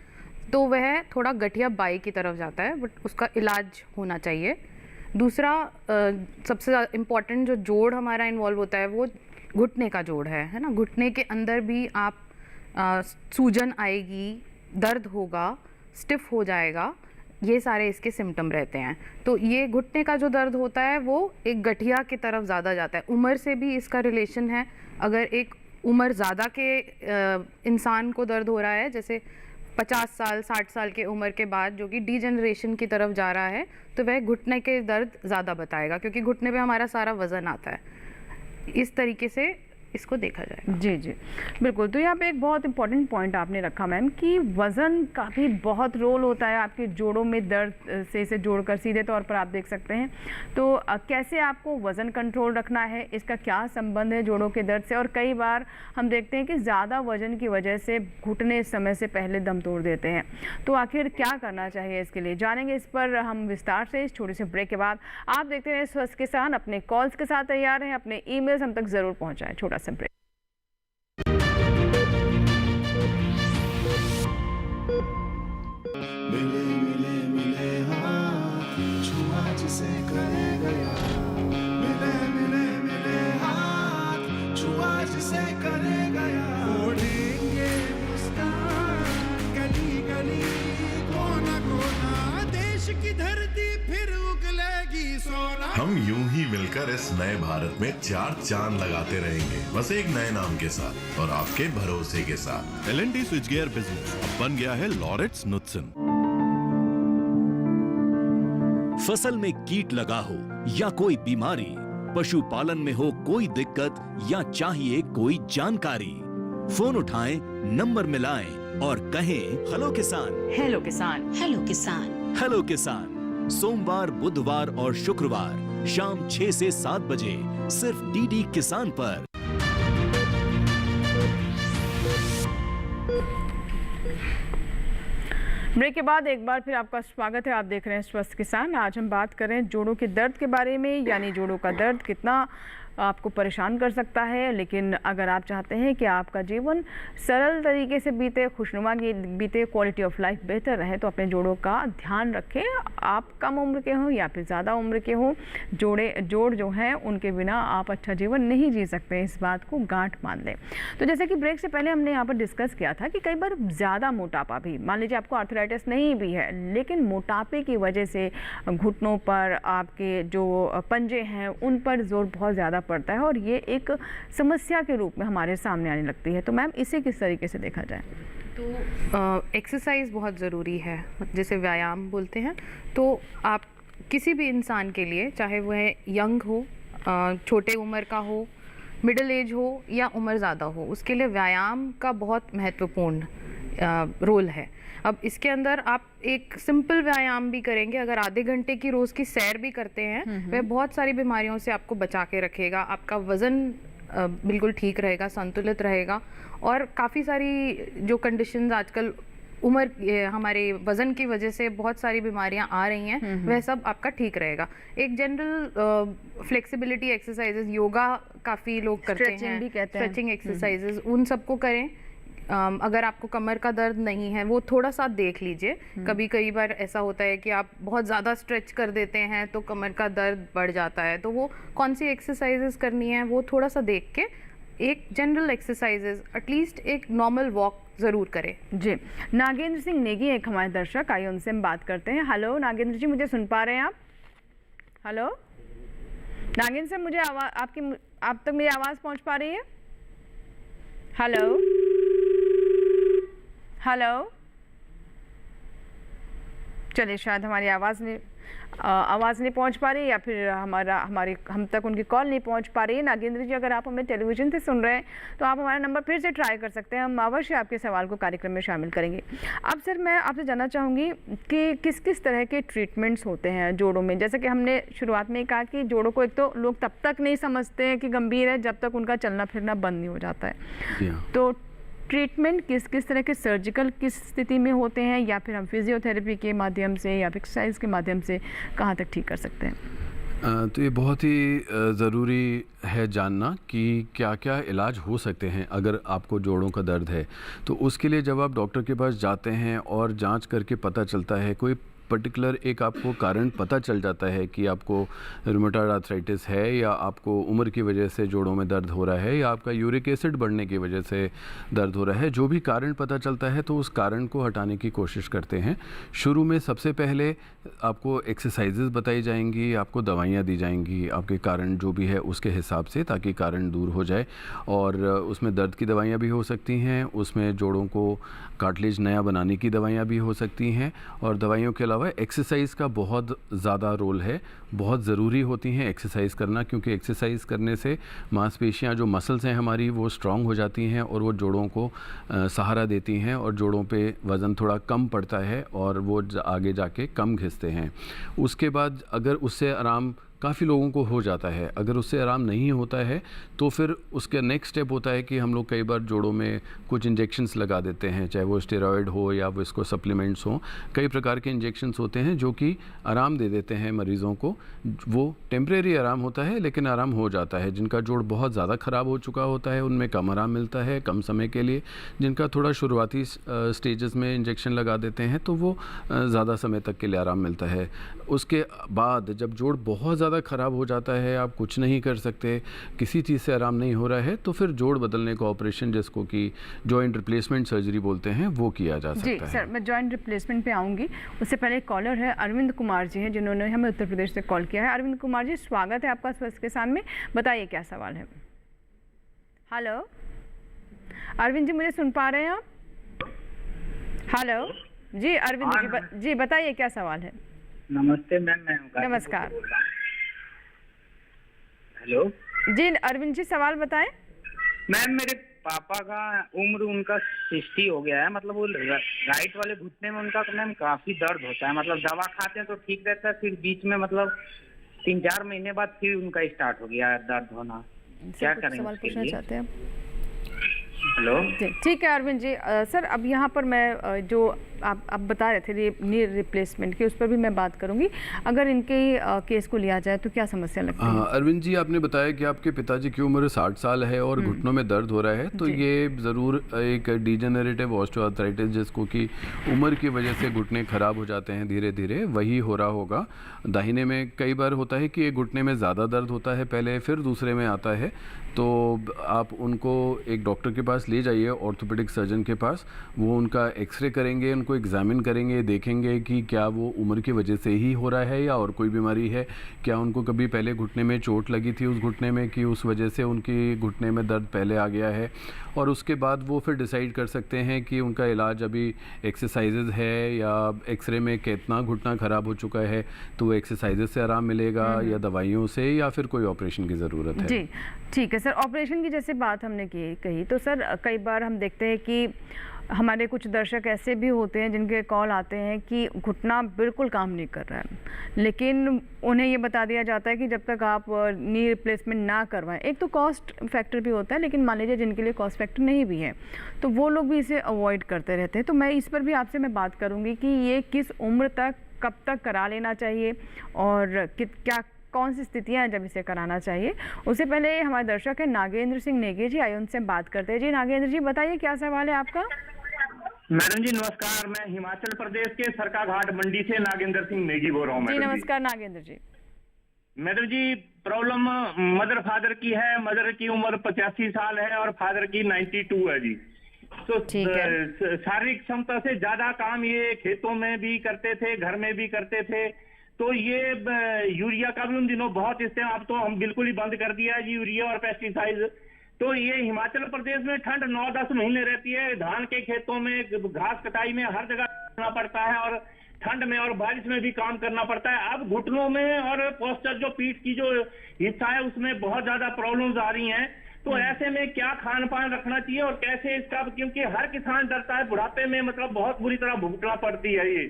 Speaker 4: तो वह थोड़ा गठिया बाई की तरफ जाता है, बट उसका इलाज होना चाहिए। दूसरा सबसे इम्पॉर्टेंट जो जोड़ हमारा इन्वॉल्व होता है वो घुटने का जोड़ है ना। घुटने के अंदर भी आप सूजन आएगी, दर्द होगा, स्टिफ हो जाएगा, ये सारे इसके सिम्टम रहते हैं। तो ये घुटने का जो दर्द होता है वो एक गठिया की तरफ ज़्यादा जाता है। उम्र से भी इसका रिलेशन है। अगर एक उम्र ज़्यादा के इंसान को दर्द हो रहा है, जैसे 50 साल 60 साल के उम्र के बाद, जो कि डीजनरेशन की तरफ जा रहा है, तो वह घुटने के दर्द ज़्यादा बताएगा, क्योंकि घुटने पे हमारा सारा वज़न आता है। इस तरीके से इसको देखा जाए।
Speaker 2: जी जी बिल्कुल। तो यहाँ पे एक बहुत इंपॉर्टेंट पॉइंट आपने रखा मैम कि वज़न का भी बहुत रोल होता है आपके जोड़ों में दर्द से इसे जोड़कर सीधे तौर पर आप देख सकते हैं। तो कैसे आपको वज़न कंट्रोल रखना है, इसका क्या संबंध है जोड़ों के दर्द से। और कई बार हम देखते हैं कि ज़्यादा वज़न की वजह से घुटने समय से पहले दम तोड़ देते हैं, तो आखिर क्या करना चाहिए इसके लिए, जानेंगे इस पर हम विस्तार से इस छोटे से ब्रेक के बाद। आप देखते हैं स्वस्थ किसान, अपने कॉल्स के साथ तैयार हैं, अपने ईमेल्स हम तक ज़रूर पहुँचाएँ। छोटा सा ब्रेक।
Speaker 8: मिले मिले मिले हाथ छुआ जिसे करे गया, मिले मिले मिले हाथ छुआ जिसे करे गया। ओढ़ेंगे मुस्कान गली गली कोना कोना, देश की धरती फिर उगलेगी सोना।
Speaker 9: हम यूं ही मिलकर इस नए भारत में 4 चांद लगाते रहेंगे, बस एक नए नाम के साथ और आपके भरोसे के साथ।
Speaker 1: L&T स्विच गियर बिजनेस अब बन गया है लॉरेट्स नुत्सन। फसल में कीट लगा हो या कोई बीमारी, पशुपालन में हो कोई दिक्कत या चाहिए कोई जानकारी, फोन उठाएं, नंबर मिलाएं और कहें हेलो किसान।
Speaker 10: हेलो किसान, हेलो किसान,
Speaker 1: हेलो किसान। सोमवार, बुधवार और शुक्रवार शाम 6 से 7 बजे सिर्फ डीडी किसान पर।
Speaker 2: ब्रेक के बाद एक बार फिर आपका स्वागत है। आप देख रहे हैं स्वस्थ किसान। आज हम बात कर रहे हैं जोड़ों के दर्द के बारे में, यानी जोड़ों का दर्द कितना आपको परेशान कर सकता है। लेकिन अगर आप चाहते हैं कि आपका जीवन सरल तरीके से बीते, खुशनुमा बीते, क्वालिटी ऑफ लाइफ बेहतर रहे, तो अपने जोड़ों का ध्यान रखें। आप कम उम्र के हों या फिर ज़्यादा उम्र के हों, जोड़ जो हैं उनके बिना आप अच्छा जीवन नहीं जी सकते। इस बात को गांठ मान लें। तो जैसे कि ब्रेक से पहले हमने यहाँ पर डिस्कस किया था कि कई बार ज़्यादा मोटापा भी, मान लीजिए आपको आर्थराइटिस नहीं भी है, लेकिन मोटापे की वजह से घुटनों पर, आपके जो पंजे हैं उन पर जोर बहुत ज़्यादा पड़ता है और ये एक समस्या के रूप में हमारे सामने आने लगती है। तो मैम इसे किस तरीके से देखा जाए?
Speaker 4: तो एक्सरसाइज बहुत ज़रूरी है, जैसे व्यायाम बोलते हैं। तो आप किसी भी इंसान के लिए, चाहे वह यंग हो, छोटे उम्र का हो, मिडिल एज हो या उम्र ज़्यादा हो, उसके लिए व्यायाम का बहुत महत्वपूर्ण रोल है। अब इसके अंदर आप एक सिंपल व्यायाम भी करेंगे, अगर आधे घंटे की रोज़ की सैर भी करते हैं, वह बहुत सारी बीमारियों से आपको बचा के रखेगा। आपका वज़न बिल्कुल ठीक रहेगा, संतुलित रहेगा, और काफ़ी सारी जो कंडीशंस आजकल उम्र, हमारे वज़न की वजह से बहुत सारी बीमारियां आ रही हैं, वह सब आपका ठीक रहेगा। एक जनरल फ्लेक्सिबिलिटी एक्सरसाइजेज, योगा काफ़ी लोग करते हैं,
Speaker 2: स्ट्रेचिंग भी कहते हैं,
Speaker 4: स्ट्रेचिंग एक्सरसाइजेज, उन सबको करें। अगर आपको कमर का दर्द नहीं है वो थोड़ा सा देख लीजिए। कई बार ऐसा होता है कि आप बहुत ज़्यादा स्ट्रेच कर देते हैं तो कमर का दर्द बढ़ जाता है, तो वो कौन सी एक्सरसाइजेस करनी है वो थोड़ा सा देख के एक जनरल एक्सरसाइजेस एटलीस्ट एक नॉर्मल वॉक ज़रूर करें। जी,
Speaker 2: नागेंद्र सिंह नेगी एक हमारे दर्शक, आइए उनसे हम बात करते हैं। हेलो नागेंद्र जी, मुझे सुन पा रहे हैं आप? हेलो नागेंद्र सर, मुझे आप तक मेरी आवाज़ पहुंच पा रही है? हेलो हेलो, चलिए शायद हमारी आवाज़ नहीं पहुंच पा रही, या फिर हम तक उनकी कॉल नहीं पहुंच पा रही है। नागेंद्र जी, अगर आप हमें टेलीविज़न से सुन रहे हैं तो आप हमारा नंबर फिर से ट्राई कर सकते हैं, हम अवश्य आपके सवाल को कार्यक्रम में शामिल करेंगे। अब सर, मैं आपसे जानना चाहूँगी कि किस किस तरह के ट्रीटमेंट्स होते हैं जोड़ों में। जैसे कि हमने शुरुआत में ही कहा कि जोड़ों को एक तो लोग तब तक नहीं समझते हैं कि गंभीर है जब तक उनका चलना फिरना बंद नहीं हो जाता है। तो ट्रीटमेंट किस किस तरह के, सर्जिकल किस स्थिति में होते हैं, या फिर हम फिजियोथेरेपी के माध्यम से या एक्सरसाइज के माध्यम से कहाँ तक ठीक कर सकते हैं?
Speaker 3: तो ये बहुत ही ज़रूरी है जानना कि क्या क्या इलाज हो सकते हैं अगर आपको जोड़ों का दर्द है। तो उसके लिए जब आप डॉक्टर के पास जाते हैं और जांच करके पता चलता है, कोई पर्टिकुलर एक आपको कारण पता चल जाता है कि आपको रूमेटॉइड आर्थराइटिस है, या आपको उम्र की वजह से जोड़ों में दर्द हो रहा है, या आपका यूरिक एसिड बढ़ने की वजह से दर्द हो रहा है, जो भी कारण पता चलता है तो उस कारण को हटाने की कोशिश करते हैं। शुरू में सबसे पहले आपको एक्सरसाइजेज बताई जाएंगी, आपको दवाइयाँ दी जाएंगी आपके कारण जो भी है उसके हिसाब से, ताकि कारण दूर हो जाए। और उसमें दर्द की दवाइयाँ भी हो सकती हैं, उसमें जोड़ों को कार्टिलेज नया बनाने की दवाइयाँ भी हो सकती हैं, और दवाइयों के अलावा एक्सरसाइज का बहुत ज़्यादा रोल है। बहुत ज़रूरी होती हैं एक्सरसाइज करना, क्योंकि एक्सरसाइज करने से मांसपेशियां, जो मसल्स हैं हमारी, वो स्ट्रांग हो जाती हैं और वो जोड़ों को सहारा देती हैं, और जोड़ों पे वज़न थोड़ा कम पड़ता है और वो आगे जाके कम घिसते हैं। उसके बाद अगर उससे आराम काफ़ी लोगों को हो जाता है, अगर उससे आराम नहीं होता है तो फिर उसका नेक्स्ट स्टेप होता है कि हम लोग कई बार जोड़ों में कुछ इंजेक्शंस लगा देते हैं, चाहे वो स्टेरॉयड हो या वो इसको सप्लीमेंट्स हों। कई प्रकार के इंजेक्शंस होते हैं जो कि आराम दे देते हैं मरीज़ों को। वो टेम्परेरी आराम होता है लेकिन आराम हो जाता है। जिनका जोड़ बहुत ज़्यादा ख़राब हो चुका होता है उनमें कम आराम मिलता है कम समय के लिए। जिनका थोड़ा शुरुआती स्टेजेस में इंजेक्शन लगा देते हैं तो वो ज़्यादा समय तक के लिए आराम मिलता है। उसके बाद जब जोड़ बहुत ज़्यादा ख़राब हो जाता है, आप कुछ नहीं कर सकते, किसी चीज़ से आराम नहीं हो रहा है, तो फिर जोड़ बदलने का ऑपरेशन, जिसको कि जॉइंट रिप्लेसमेंट सर्जरी बोलते हैं, वो किया जा सकता है।
Speaker 2: जी सर, मैं जॉइंट रिप्लेसमेंट पे आऊँगी। उससे पहले एक कॉलर है, अरविंद कुमार जी हैं, जिन्होंने हमें उत्तर प्रदेश से कॉल किया है। अरविंद कुमार जी, स्वागत है आपका स्वस्थ किसान में। बताइए क्या सवाल है। हेलो अरविंद जी, मुझे सुन पा रहे हैं आप? हेलो जी अरविंद जी बताइए क्या सवाल है।
Speaker 11: नमस्ते मैम, मैं
Speaker 2: नमस्कार।
Speaker 11: हेलो
Speaker 2: जी अरविंद जी, सवाल बताएं।
Speaker 11: मैम, मेरे पापा का उम्र उनका 60 हो गया है, मतलब वो राइट वाले घुटने में उनका मैम काफी दर्द होता है। मतलब दवा खाते हैं तो ठीक रहता है, फिर बीच में मतलब 3-4 महीने बाद फिर उनका स्टार्ट हो गया दर्द होना। क्या करें?
Speaker 2: सवाल पूछना चाहते हैं आप?
Speaker 11: हेलो
Speaker 2: ठीक है अरविंद जी। सर, अब यहाँ पर मैं जो आप बता रहे थे नी रिप्लेसमेंट की, उस पर भी मैं बात करूँगी। अगर इनके केस को लिया जाए तो क्या समस्या लगती है?
Speaker 3: अरविंद जी, आपने बताया कि आपके पिताजी की उम्र 60 साल है और घुटनों में दर्द हो रहा है, तो ये ज़रूर एक डिजेनरेटिव ऑस्टियोआर्थराइटिस, जिसको कि उम्र की वजह से घुटने ख़राब हो जाते हैं धीरे धीरे, वही हो रहा होगा। दाहिने में कई बार होता है कि एक घुटने में ज़्यादा दर्द होता है पहले, फिर दूसरे में आता है, तो आप उनको एक डॉक्टर के पास ले जाइए, ऑर्थोपेडिक सर्जन के पास। वो उनका एक्सरे करेंगे, उनको एग्जामिन करेंगे, देखेंगे कि क्या वो उम्र की वजह से ही हो रहा है या और कोई बीमारी है, क्या उनको कभी पहले घुटने में चोट लगी थी उस घुटने में कि उस वजह से उनकी घुटने में दर्द पहले आ गया है। और उसके बाद वो फिर डिसाइड कर सकते हैं कि उनका इलाज अभी एक्सरसाइजेज है या एक्सरे में कितना घुटना ख़राब हो चुका है, तो एक्सरसाइजेज से आराम मिलेगा या दवाइयों से, या फिर कोई ऑपरेशन की ज़रूरत है।
Speaker 2: जी ठीक है सर। ऑपरेशन की जैसे बात हमने कही, तो सर कई बार हम देखते हैं कि हमारे कुछ दर्शक ऐसे भी होते हैं जिनके कॉल आते हैं कि घुटना बिल्कुल काम नहीं कर रहा है, लेकिन उन्हें ये बता दिया जाता है कि जब तक आप नी रिप्लेसमेंट ना करवाएं, एक तो कॉस्ट फैक्टर भी होता है, लेकिन मान लीजिए जिनके लिए कॉस्ट फैक्टर नहीं भी है तो वो लोग भी इसे अवॉइड करते रहते हैं। तो मैं इस पर भी आपसे मैं बात करूँगी कि ये किस उम्र तक, कब तक करा लेना चाहिए और क्या कौन सी स्थितियाँ हैं जब इसे कराना चाहिए। उससे पहले हमारे दर्शक हैं नागेंद्र सिंह नेगी जी, आइए उनसे बात करते हैं। जी नागेंद्र जी बताइए क्या सवाल है आपका।
Speaker 12: मैडम जी नमस्कार, मैं हिमाचल प्रदेश के सरकाघाट मंडी से नागेंद्र सिंह नेगी बोल रहा हूँ।
Speaker 2: जी नमस्कार नागेंद्र जी।
Speaker 12: मैडम जी प्रॉब्लम मदर फादर की है। मदर की उम्र 85 साल है और फादर की 92 है जी। तो शारीरिक क्षमता से ज्यादा काम ये खेतों में भी करते थे, घर में भी करते थे। तो ये यूरिया का भी उन दिनों बहुत इस्तेमाल, अब तो हम बिल्कुल ही बंद कर दिया है जी यूरिया और पेस्टिसाइड। तो ये हिमाचल प्रदेश में ठंड 9-10 महीने रहती है। धान के खेतों में, घास कटाई में हर जगह करना पड़ता है और ठंड में और बारिश में भी काम करना पड़ता है। अब घुटनों में और पोस्चर जो पीठ की जो हिस्सा है उसमें बहुत ज्यादा प्रॉब्लम्स आ रही हैं। तो ऐसे में क्या खान पान रखना चाहिए और कैसे इसका, क्योंकि हर किसान डरता है बुढ़ापे में, मतलब बहुत बुरी तरह भुगतना पड़ती है ये।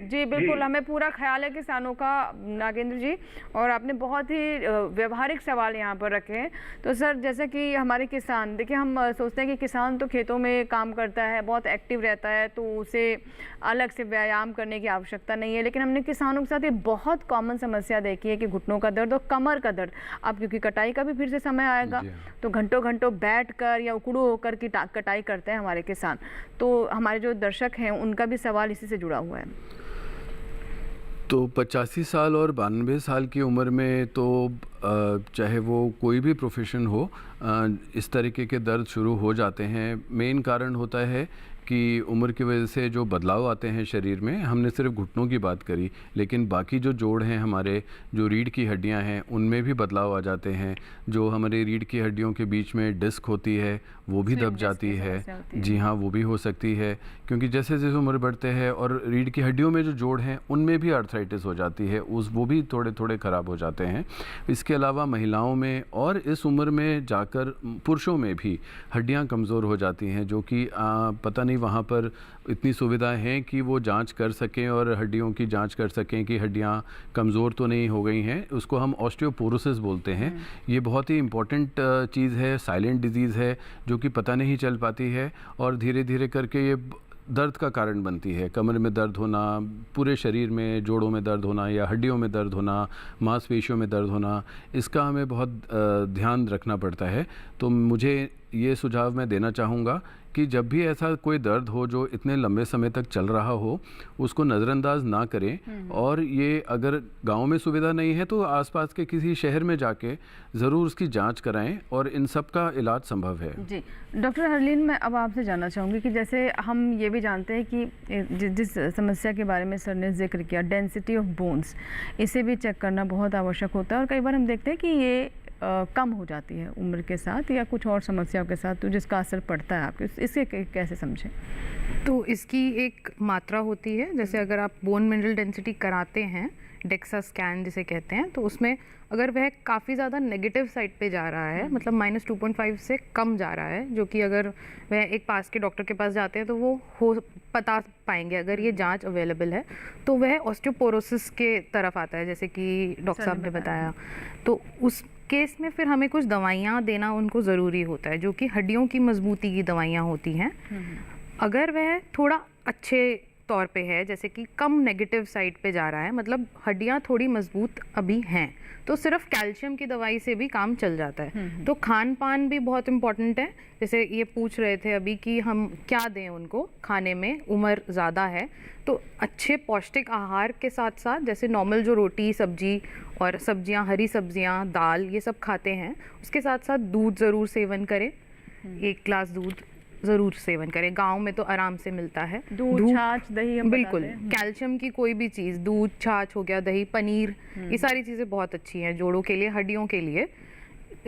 Speaker 2: जी बिल्कुल, हमें पूरा ख्याल है किसानों का नागेंद्र जी, और आपने बहुत ही व्यवहारिक सवाल यहाँ पर रखे हैं। तो सर जैसे कि हमारे किसान, देखिए हम सोचते हैं कि किसान तो खेतों में काम करता है, बहुत एक्टिव रहता है, तो उसे अलग से व्यायाम करने की आवश्यकता नहीं है। लेकिन हमने किसानों के साथ ये बहुत कॉमन समस्या देखी है कि घुटनों का दर्द और कमर का दर्द। अब क्योंकि कटाई का भी फिर से समय आएगा, तो घंटों घंटों बैठकर या उकड़ू होकर की कटाई करते हैं हमारे किसान। तो हमारे जो दर्शक हैं उनका भी सवाल इसी से जुड़ा हुआ है।
Speaker 3: तो 85 साल और 92 साल की उम्र में तो चाहे वो कोई भी प्रोफेशन हो, इस तरीके के दर्द शुरू हो जाते हैं। मेन कारण होता है कि उम्र की वजह से जो बदलाव आते हैं शरीर में। हमने सिर्फ घुटनों की बात करी, लेकिन बाकी जो जोड़ हैं हमारे, जो रीढ़ की हड्डियां हैं, उनमें भी बदलाव आ जाते हैं। जो हमारे रीढ़ की हड्डियों के बीच में डिस्क होती है वो भी दब जाती है। जी हाँ, वो भी हो सकती है, क्योंकि जैसे जैसे उम्र बढ़ते हैं और रीढ़ की हड्डियों में जो जोड़ हैं उनमें भी आर्थराइटिस हो जाती है, वो भी थोड़े थोड़े ख़राब हो जाते हैं। इसके अलावा महिलाओं में और इस उम्र में जाकर पुरुषों में भी हड्डियाँ कमज़ोर हो जाती हैं, जो कि पता नहीं वहाँ पर इतनी सुविधा है कि वो जांच कर सकें और हड्डियों की जांच कर सकें कि हड्डियाँ कमज़ोर तो नहीं हो गई हैं। उसको हम ऑस्टियोपोरोसिस बोलते हैं। ये बहुत ही इम्पॉर्टेंट चीज़ है, साइलेंट डिजीज़ है जो कि पता नहीं चल पाती है और धीरे धीरे करके ये दर्द का कारण बनती है। कमर में दर्द होना, पूरे शरीर में जोड़ों में दर्द होना या हड्डियों में दर्द होना, मांसपेशियों में दर्द होना, इसका हमें बहुत ध्यान रखना पड़ता है। तो मुझे ये सुझाव मैं देना चाहूँगा कि जब भी ऐसा कोई दर्द हो जो इतने लंबे समय तक चल रहा हो, उसको नज़रअंदाज ना करें। और ये अगर गांव में सुविधा नहीं है तो आसपास के किसी शहर में जाके ज़रूर उसकी जांच कराएं और इन सब का इलाज संभव है।
Speaker 2: जी डॉक्टर हरलीन, मैं अब आपसे जानना चाहूँगी कि जैसे हम ये भी जानते हैं कि जिस समस्या के बारे में सर ने जिक्र किया, डेंसिटी ऑफ बोन्स, इसे भी चेक करना बहुत आवश्यक होता है। और कई बार हम देखते हैं कि ये कम हो जाती है उम्र के साथ या कुछ और समस्याओं के साथ, तो जिसका असर पड़ता है आपके, इसे कैसे समझें?
Speaker 4: तो इसकी एक मात्रा होती है। जैसे अगर आप बोन मिनरल डेंसिटी कराते हैं, डेक्सा स्कैन जिसे कहते हैं, तो उसमें अगर वह काफ़ी ज़्यादा नेगेटिव साइड पे जा रहा है, मतलब -2.5 से कम जा रहा है, जो कि अगर वह एक पास के डॉक्टर के पास जाते हैं तो वो बता पाएंगे अगर ये जांच अवेलेबल है, तो वह ऑस्टियोपोरोसिस के तरफ आता है, जैसे कि डॉक्टर साहब ने बताया। तो उस केस में फिर हमें कुछ दवाइयाँ देना उनको ज़रूरी होता है, जो कि हड्डियों की मजबूती की दवाइयाँ होती हैं। अगर वह थोड़ा अच्छे तौर पे है, जैसे कि कम नेगेटिव साइड पे जा रहा है, मतलब हड्डियाँ थोड़ी मजबूत अभी हैं, तो सिर्फ कैल्शियम की दवाई से भी काम चल जाता है। तो खान पान भी बहुत इम्पॉर्टेंट है। जैसे ये पूछ रहे थे अभी कि हम क्या दें उनको खाने में, उम्र ज़्यादा है तो अच्छे पौष्टिक आहार के साथ साथ, जैसे नॉर्मल जो रोटी सब्जी और सब्जियां, हरी सब्जियां, दाल, ये सब खाते हैं, उसके साथ साथ दूध ज़रूर सेवन करें। 1 ग्लास दूध ज़रूर सेवन करें। गांव में तो आराम से मिलता है
Speaker 2: दूध, छाछ, दही,
Speaker 4: बिल्कुल कैल्शियम की कोई भी चीज़, दूध, छाछ हो गया, दही, पनीर, ये सारी चीज़ें बहुत अच्छी हैं जोड़ों के लिए, हड्डियों के लिए।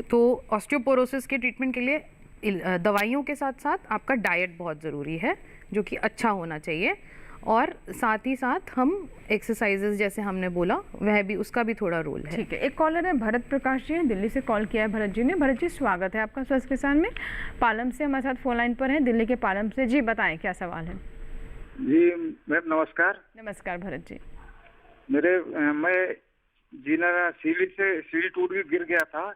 Speaker 4: तो ऑस्टियोपोरोसिस के ट्रीटमेंट के लिए दवाइयों के साथ साथ आपका डाइट बहुत ज़रूरी है, जो कि अच्छा होना चाहिए। और साथ ही साथ हम एक्सरसाइजेज जैसे हमने बोला, वह भी, उसका भी थोड़ा रोल है।
Speaker 2: ठीक है, एक कॉलर है भरत प्रकाश जी, दिल्ली से कॉल किया है भरत जी ने। भरत जी स्वागत है आपका स्वस्थ किसान में। पालम से हमारे साथ फोन लाइन पर है, दिल्ली के पालम से। जी बताएं क्या सवाल है?
Speaker 13: जी मैम नमस्कार।
Speaker 2: नमस्कार भरत जी।
Speaker 13: मैं जीना सीढ़ी टूट के गिर गया था,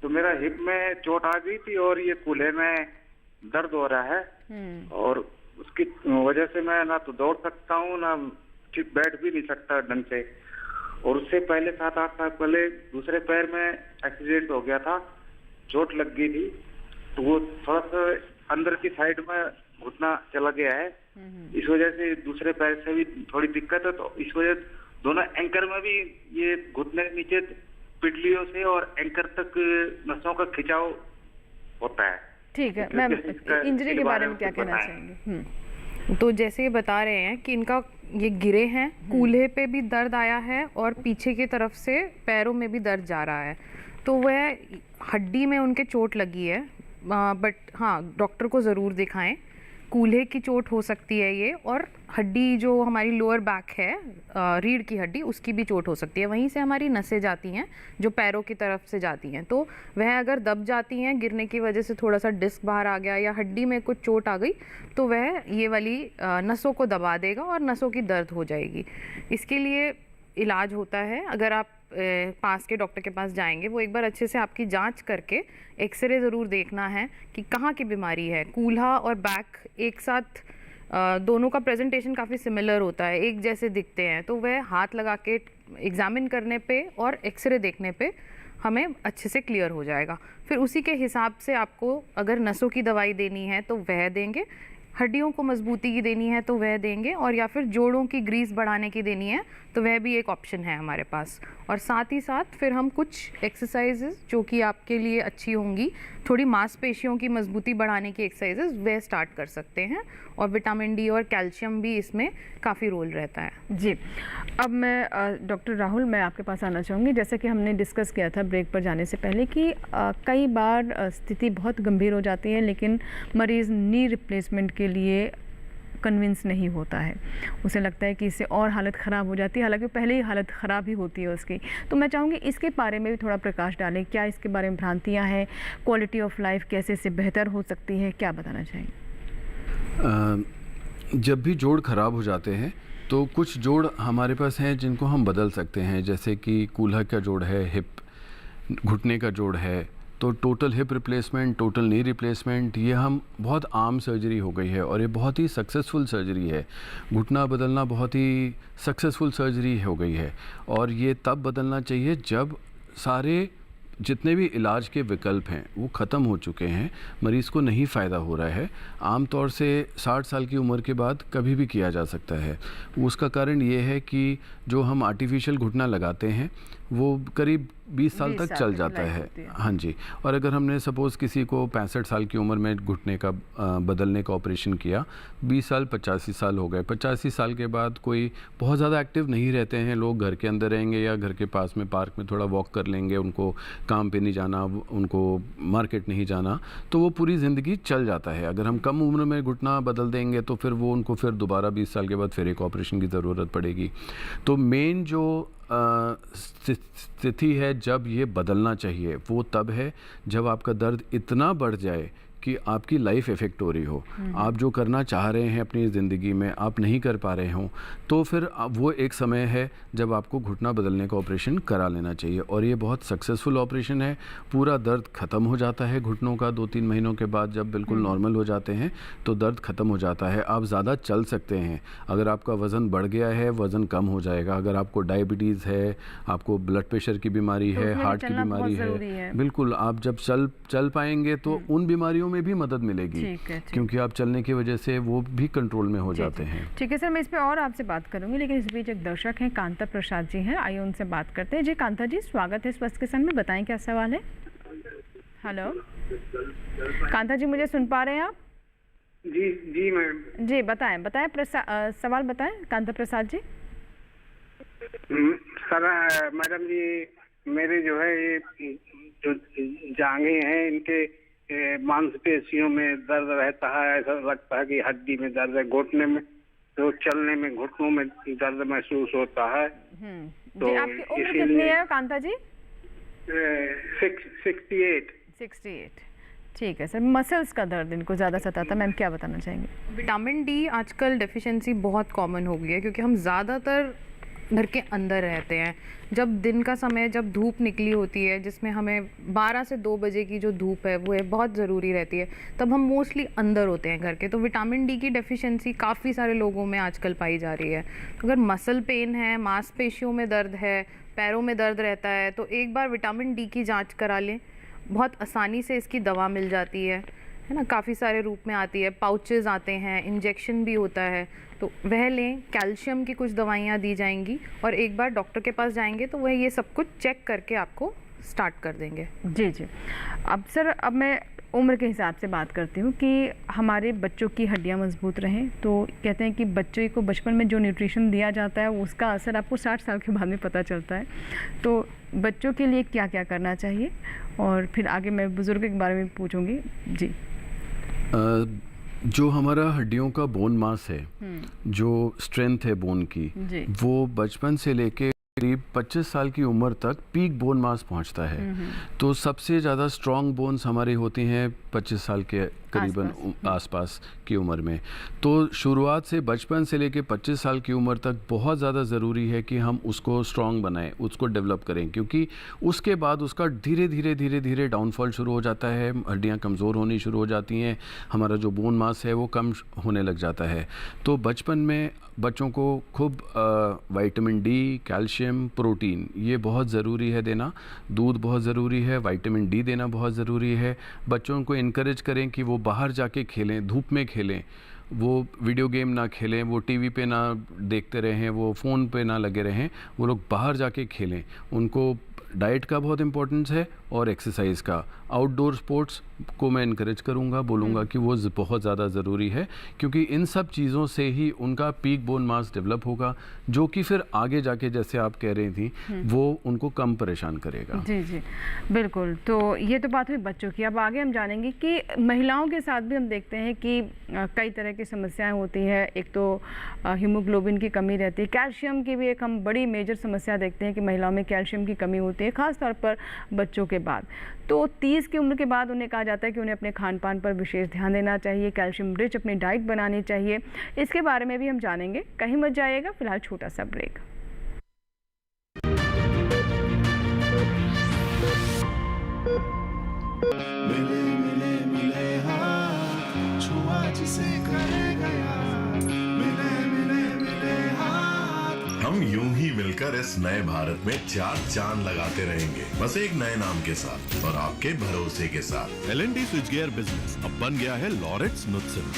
Speaker 13: तो मेरा हिप में चोट आ गई थी और ये कूल्हे में दर्द हो रहा है, और उसकी वजह से मैं ना तो दौड़ सकता हूँ, ना ठीक बैठ भी नहीं सकता ढंग से। और उससे पहले 7-8 साल पहले दूसरे पैर में एक्सीडेंट हो गया था, चोट लग गई थी, तो वो थोड़ा सा अंदर की साइड में घुटना चला गया है। इस वजह से दूसरे पैर से भी थोड़ी दिक्कत है, तो इस वजह दोनों एंकर में भी ये घुटने के नीचे पिटलियों से और एंकर तक नसों का खिंचाव होता है।
Speaker 2: ठीक है मैम, इंजरी के बारे में क्या कहना चाहेंगे?
Speaker 4: तो जैसे ये बता रहे हैं कि इनका ये गिरे हैं, कूल्हे पे भी दर्द आया है और पीछे की तरफ से पैरों में भी दर्द जा रहा है, तो वह हड्डी में उनके चोट लगी है। बट हाँ, डॉक्टर को ज़रूर दिखाएं। कूल्हे की चोट हो सकती है ये, और हड्डी जो हमारी लोअर बैक है, रीढ़ की हड्डी, उसकी भी चोट हो सकती है। वहीं से हमारी नसें जाती हैं जो पैरों की तरफ से जाती हैं, तो वह अगर दब जाती हैं, गिरने की वजह से थोड़ा सा डिस्क बाहर आ गया या हड्डी में कुछ चोट आ गई, तो वह ये वाली नसों को दबा देगा और नसों की दर्द हो जाएगी। इसके लिए इलाज होता है। अगर आप पास के डॉक्टर के पास जाएंगे, वो एक बार अच्छे से आपकी जांच करके एक्सरे ज़रूर देखना है कि कहाँ की बीमारी है। कूल्हा और बैक एक साथ दोनों का प्रेजेंटेशन काफ़ी सिमिलर होता है, एक जैसे दिखते हैं, तो वह हाथ लगा के एग्जामिन करने पे और एक्सरे देखने पे हमें अच्छे से क्लियर हो जाएगा। फिर उसी के हिसाब से आपको अगर नसों की दवाई देनी है तो वह देंगे, हड्डियों को मजबूती की देनी है तो वह देंगे, और या फिर जोड़ों की ग्रीस बढ़ाने की देनी है तो वह भी एक ऑप्शन है हमारे पास। और साथ ही साथ फिर हम कुछ एक्सरसाइजेज जो कि आपके लिए अच्छी होंगी, थोड़ी मांसपेशियों की मजबूती बढ़ाने की एक्सरसाइजेज, वह स्टार्ट कर सकते हैं। और विटामिन डी और कैल्शियम भी इसमें काफ़ी रोल रहता है।
Speaker 2: जी, अब मैं डॉक्टर राहुल, मैं आपके पास आना चाहूँगी। जैसे कि हमने डिस्कस किया था ब्रेक पर जाने से पहले कि कई बार स्थिति बहुत गंभीर हो जाती है, लेकिन मरीज़ नी रिप्लेसमेंट के लिए कन्विंस नहीं होता है। उसे लगता है कि इससे और हालत ख़राब हो जाती है, हालांकि पहले ही हालत ख़राब ही होती है उसकी। तो मैं चाहूँगी इसके बारे में भी थोड़ा प्रकाश डालें। क्या इसके बारे में भ्रांतियाँ हैं? क्वालिटी ऑफ लाइफ कैसे इससे बेहतर हो सकती है? क्या बताना चाहेंगे?
Speaker 3: जब भी जोड़ ख़राब हो जाते हैं तो कुछ जोड़ हमारे पास हैं जिनको हम बदल सकते हैं, जैसे कि कूल्हा का जोड़ है, हिप घुटने का जोड़ है, तो total hip replacement, total knee replacement, ये हम बहुत आम सर्जरी हो गई है और ये बहुत ही सक्सेसफुल सर्जरी है। घुटना बदलना बहुत ही सक्सेसफुल सर्जरी हो गई है, और ये तब बदलना चाहिए जब सारे जितने भी इलाज के विकल्प हैं वो ख़त्म हो चुके हैं, मरीज़ को नहीं फ़ायदा हो रहा है। आम तौर से 60 साल की उम्र के बाद कभी भी किया जा सकता है। उसका कारण ये है कि जो हम आर्टिफिशियल घुटना लगाते हैं वो करीब 20 साल तक चल जाता है। हाँ जी, और अगर हमने सपोज़ किसी को 65 साल की उम्र में घुटने का बदलने का ऑपरेशन किया, 20 साल 85 साल हो गए, 85 साल के बाद कोई बहुत ज़्यादा एक्टिव नहीं रहते हैं, लोग घर के अंदर रहेंगे या घर के पास में पार्क में थोड़ा वॉक कर लेंगे, उनको काम पे नहीं जाना, उनको मार्केट नहीं जाना, तो वो पूरी ज़िंदगी चल जाता है। अगर हम कम उम्र में घुटना बदल देंगे तो फिर वो उनको फिर दोबारा 20 साल के बाद फिर एक ऑपरेशन की ज़रूरत पड़ेगी। तो मेन जो स्थिति है जब ये बदलना चाहिए वो तब है जब आपका दर्द इतना बढ़ जाए कि आपकी लाइफ इफ़ेक्ट हो रही हो, आप जो करना चाह रहे हैं अपनी ज़िंदगी में आप नहीं कर पा रहे हों, तो फिर वो एक समय है जब आपको घुटना बदलने का ऑपरेशन करा लेना चाहिए। और ये बहुत सक्सेसफुल ऑपरेशन है, पूरा दर्द ख़त्म हो जाता है घुटनों का 2-3 महीनों के बाद, जब बिल्कुल नॉर्मल हो जाते हैं तो दर्द ख़त्म हो जाता है। आप ज़्यादा चल सकते हैं। अगर आपका वज़न बढ़ गया है, वज़न कम हो जाएगा। अगर आपको डायबिटीज़ है, आपको ब्लड प्रेशर की बीमारी है, हार्ट की बीमारी है, बिल्कुल आप जब चल पाएंगे तो उन बीमारियों में भी मदद मिलेगी, क्योंकि आप चलने की वजह से वो भी कंट्रोल में हो जाते हैं।
Speaker 2: ठीक है सर, मैं इस पे और आपसे बात करूंगी, लेकिन इस बीच एक दर्शक हैं, कांता प्रसाद जी हैं, आइए उनसे बात करते हैं। जी कांता जी, स्वागत है स्वस्थ किसान में, बताएं क्या सवाल है? हेलो कांता जी, मुझे सुन पा रहे हैं आप?
Speaker 5: जी जी मैम
Speaker 2: जी बताएं सवाल बताएं कांता प्रसाद जी।
Speaker 5: सर मैडम जी, मेरे जो है ये जो जांघें हैं इनके मांसपेशियों में दर्द रहता है, ऐसा लगता है कि हड्डी में दर्द है, घुटने में तो चलने में घुटनों में दर्द महसूस होता है।
Speaker 2: तो आपकी उम्र कितनी है कांता जी?
Speaker 5: 68।
Speaker 2: ठीक है सर, मसल्स का दर्द इनको ज़्यादा सताता है, मैम क्या बताना चाहेंगे?
Speaker 4: विटामिन डी आजकल डेफिशिएंसी बहुत कॉमन हो गई है, क्योंकि हम ज़्यादातर घर के अंदर रहते हैं। जब दिन का समय, जब धूप निकली होती है, जिसमें हमें 12 से 2 बजे की जो धूप है वो है बहुत ज़रूरी रहती है, तब हम मोस्टली अंदर होते हैं घर के। तो विटामिन डी की डेफिशिएंसी काफ़ी सारे लोगों में आजकल पाई जा रही है। तो अगर मसल पेन है, मांसपेशियों में दर्द है, पैरों में दर्द रहता है, तो एक बार विटामिन डी की जांच करा लें। बहुत आसानी से इसकी दवा मिल जाती है ना, काफ़ी सारे रूप में आती है, पाउचेस आते हैं, इंजेक्शन भी होता है, तो वह लें। कैल्शियम की कुछ दवाइयाँ दी जाएंगी और एक बार डॉक्टर के पास जाएंगे तो वह ये सब कुछ चेक करके आपको स्टार्ट कर देंगे।
Speaker 2: जी जी। अब सर, अब मैं उम्र के हिसाब से बात करती हूँ कि हमारे बच्चों की हड्डियाँ मजबूत रहें, तो कहते हैं कि बच्चे को बचपन में जो न्यूट्रिशन दिया जाता है उसका असर आपको 60 साल के बाद में पता चलता है। तो बच्चों के लिए क्या क्या करना चाहिए, और फिर आगे मैं बुज़ुर्ग के बारे में पूछूंगी। जी।
Speaker 3: जो हमारा हड्डियों का बोन मास है, जो स्ट्रेंथ है बोन की, वो बचपन से लेके करीब 25 साल की उम्र तक पीक बोन मास पहुंचता है। तो सबसे ज़्यादा स्ट्रॉन्ग बोन्स हमारी होती हैं 25 साल के करीबन आसपास की उम्र में। तो शुरुआत से बचपन से लेके 25 साल की उम्र तक बहुत ज़्यादा ज़रूरी है कि हम उसको स्ट्रॉन्ग बनाएं, उसको डेवलप करें, क्योंकि उसके बाद उसका धीरे धीरे डाउनफॉल शुरू हो जाता है, हड्डियां कमज़ोर होनी शुरू हो जाती हैं, हमारा जो बोन मास है वो कम होने लग जाता है। तो बचपन में बच्चों को खूब विटामिन डी, कैल्शियम, प्रोटीन ये बहुत ज़रूरी है देना। दूध बहुत ज़रूरी है, विटामिन डी देना बहुत ज़रूरी है। बच्चों को इनकरेज करें कि वो बाहर जाके खेलें, धूप में खेलें, वो वीडियो गेम ना खेलें, वो टीवी पे ना देखते रहें, वो फ़ोन पे ना लगे रहें, वो लोग बाहर जाके खेलें। उनको डाइट का बहुत इम्पोर्टेंस है और एक्सरसाइज का। आउटडोर स्पोर्ट्स को मैं इनकरेज करूँगा, बोलूँगा कि वो बहुत ज़्यादा ज़रूरी है, क्योंकि इन सब चीज़ों से ही उनका पीक बोन मास डेवलप होगा, जो कि फिर आगे जाके, जैसे आप कह रही थी, वो उनको कम परेशान करेगा।
Speaker 2: जी जी, बिल्कुल। तो ये तो बात हुई बच्चों की। अब आगे हम जानेंगे कि महिलाओं के साथ भी हम देखते हैं कि कई तरह की समस्याएं होती हैं। एक तो हीमोग्लोबिन की कमी रहती है, कैल्शियम की भी एक हम बड़ी मेजर समस्या देखते हैं कि महिलाओं में कैल्शियम की कमी होती है, ख़ास तौर पर बच्चों के बाद। तो 30 की उम्र के बाद उन्हें कहा जाता है कि उन्हें अपने खान पान पर विशेष ध्यान देना चाहिए, कैल्शियम रिच अपनी डाइट बनानी चाहिए। इसके बारे में भी हम जानेंगे, कहीं मत जाइएगा। फिलहाल छोटा सा ब्रेक।
Speaker 8: मिले मिले मिले हाथ, छुआ जिसे करे गया, मिले मिले मिले हाथ।
Speaker 9: हम यूं ही मिलकर इस नए भारत में 4 चांद लगाते रहेंगे, बस एक नए नाम के साथ और आपके भरोसे के साथ।
Speaker 14: L&T स्विच गियर बिजनेस अब बन गया है लॉरेट्स नुत्सन।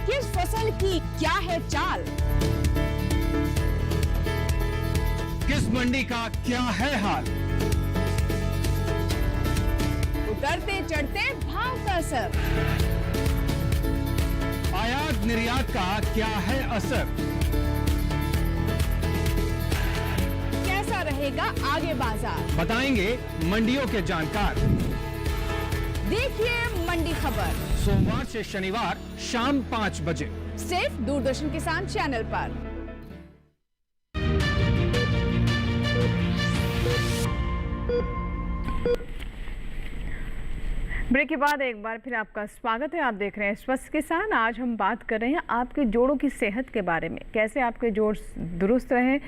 Speaker 10: किस फसल की क्या है चाल,
Speaker 15: किस मंडी का क्या है हाल,
Speaker 10: उतरते चढ़ते भाव का असर,
Speaker 15: आयात निर्यात का क्या है असर,
Speaker 10: कैसा रहेगा आगे बाजार,
Speaker 15: बताएंगे मंडियों के जानकार।
Speaker 10: देखिए मंडी खबर
Speaker 15: सोमवार से शनिवार शाम 5 बजे
Speaker 10: सिर्फ दूरदर्शन किसान चैनल पर।
Speaker 2: ब्रेक के बाद एक बार फिर आपका स्वागत है। आप देख रहे हैं स्वस्थ किसान। आज हम बात कर रहे हैं आपके जोड़ों की सेहत के बारे में, कैसे आपके जोड़ दुरुस्त रहें,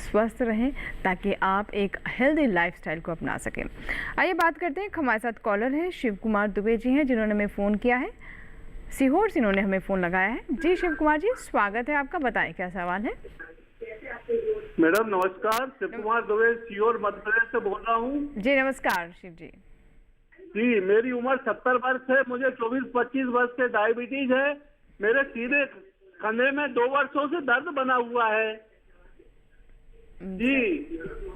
Speaker 2: स्वस्थ रहें, ताकि आप एक हेल्दी लाइफस्टाइल को अपना सकें। आइए बात करते हैं। हमारे साथ कॉलर हैं शिव कुमार दुबे जी हैं, जिन्होंने हमें फ़ोन किया है, सीहोर से इन्होंने हमें फ़ोन लगाया है। जी शिव कुमार जी, स्वागत है आपका, बताएं क्या सवाल है।
Speaker 16: मैडम नमस्कार, शिव कुमार दुबे सीहोर मध्य प्रदेश से बोल रहा हूँ।
Speaker 2: जी नमस्कार शिव जी।
Speaker 16: जी, मेरी उम्र 70 वर्ष है, मुझे 24-25 वर्ष से डायबिटीज है। मेरे सीधे कंधे में 2 वर्षों से दर्द बना हुआ है। जी,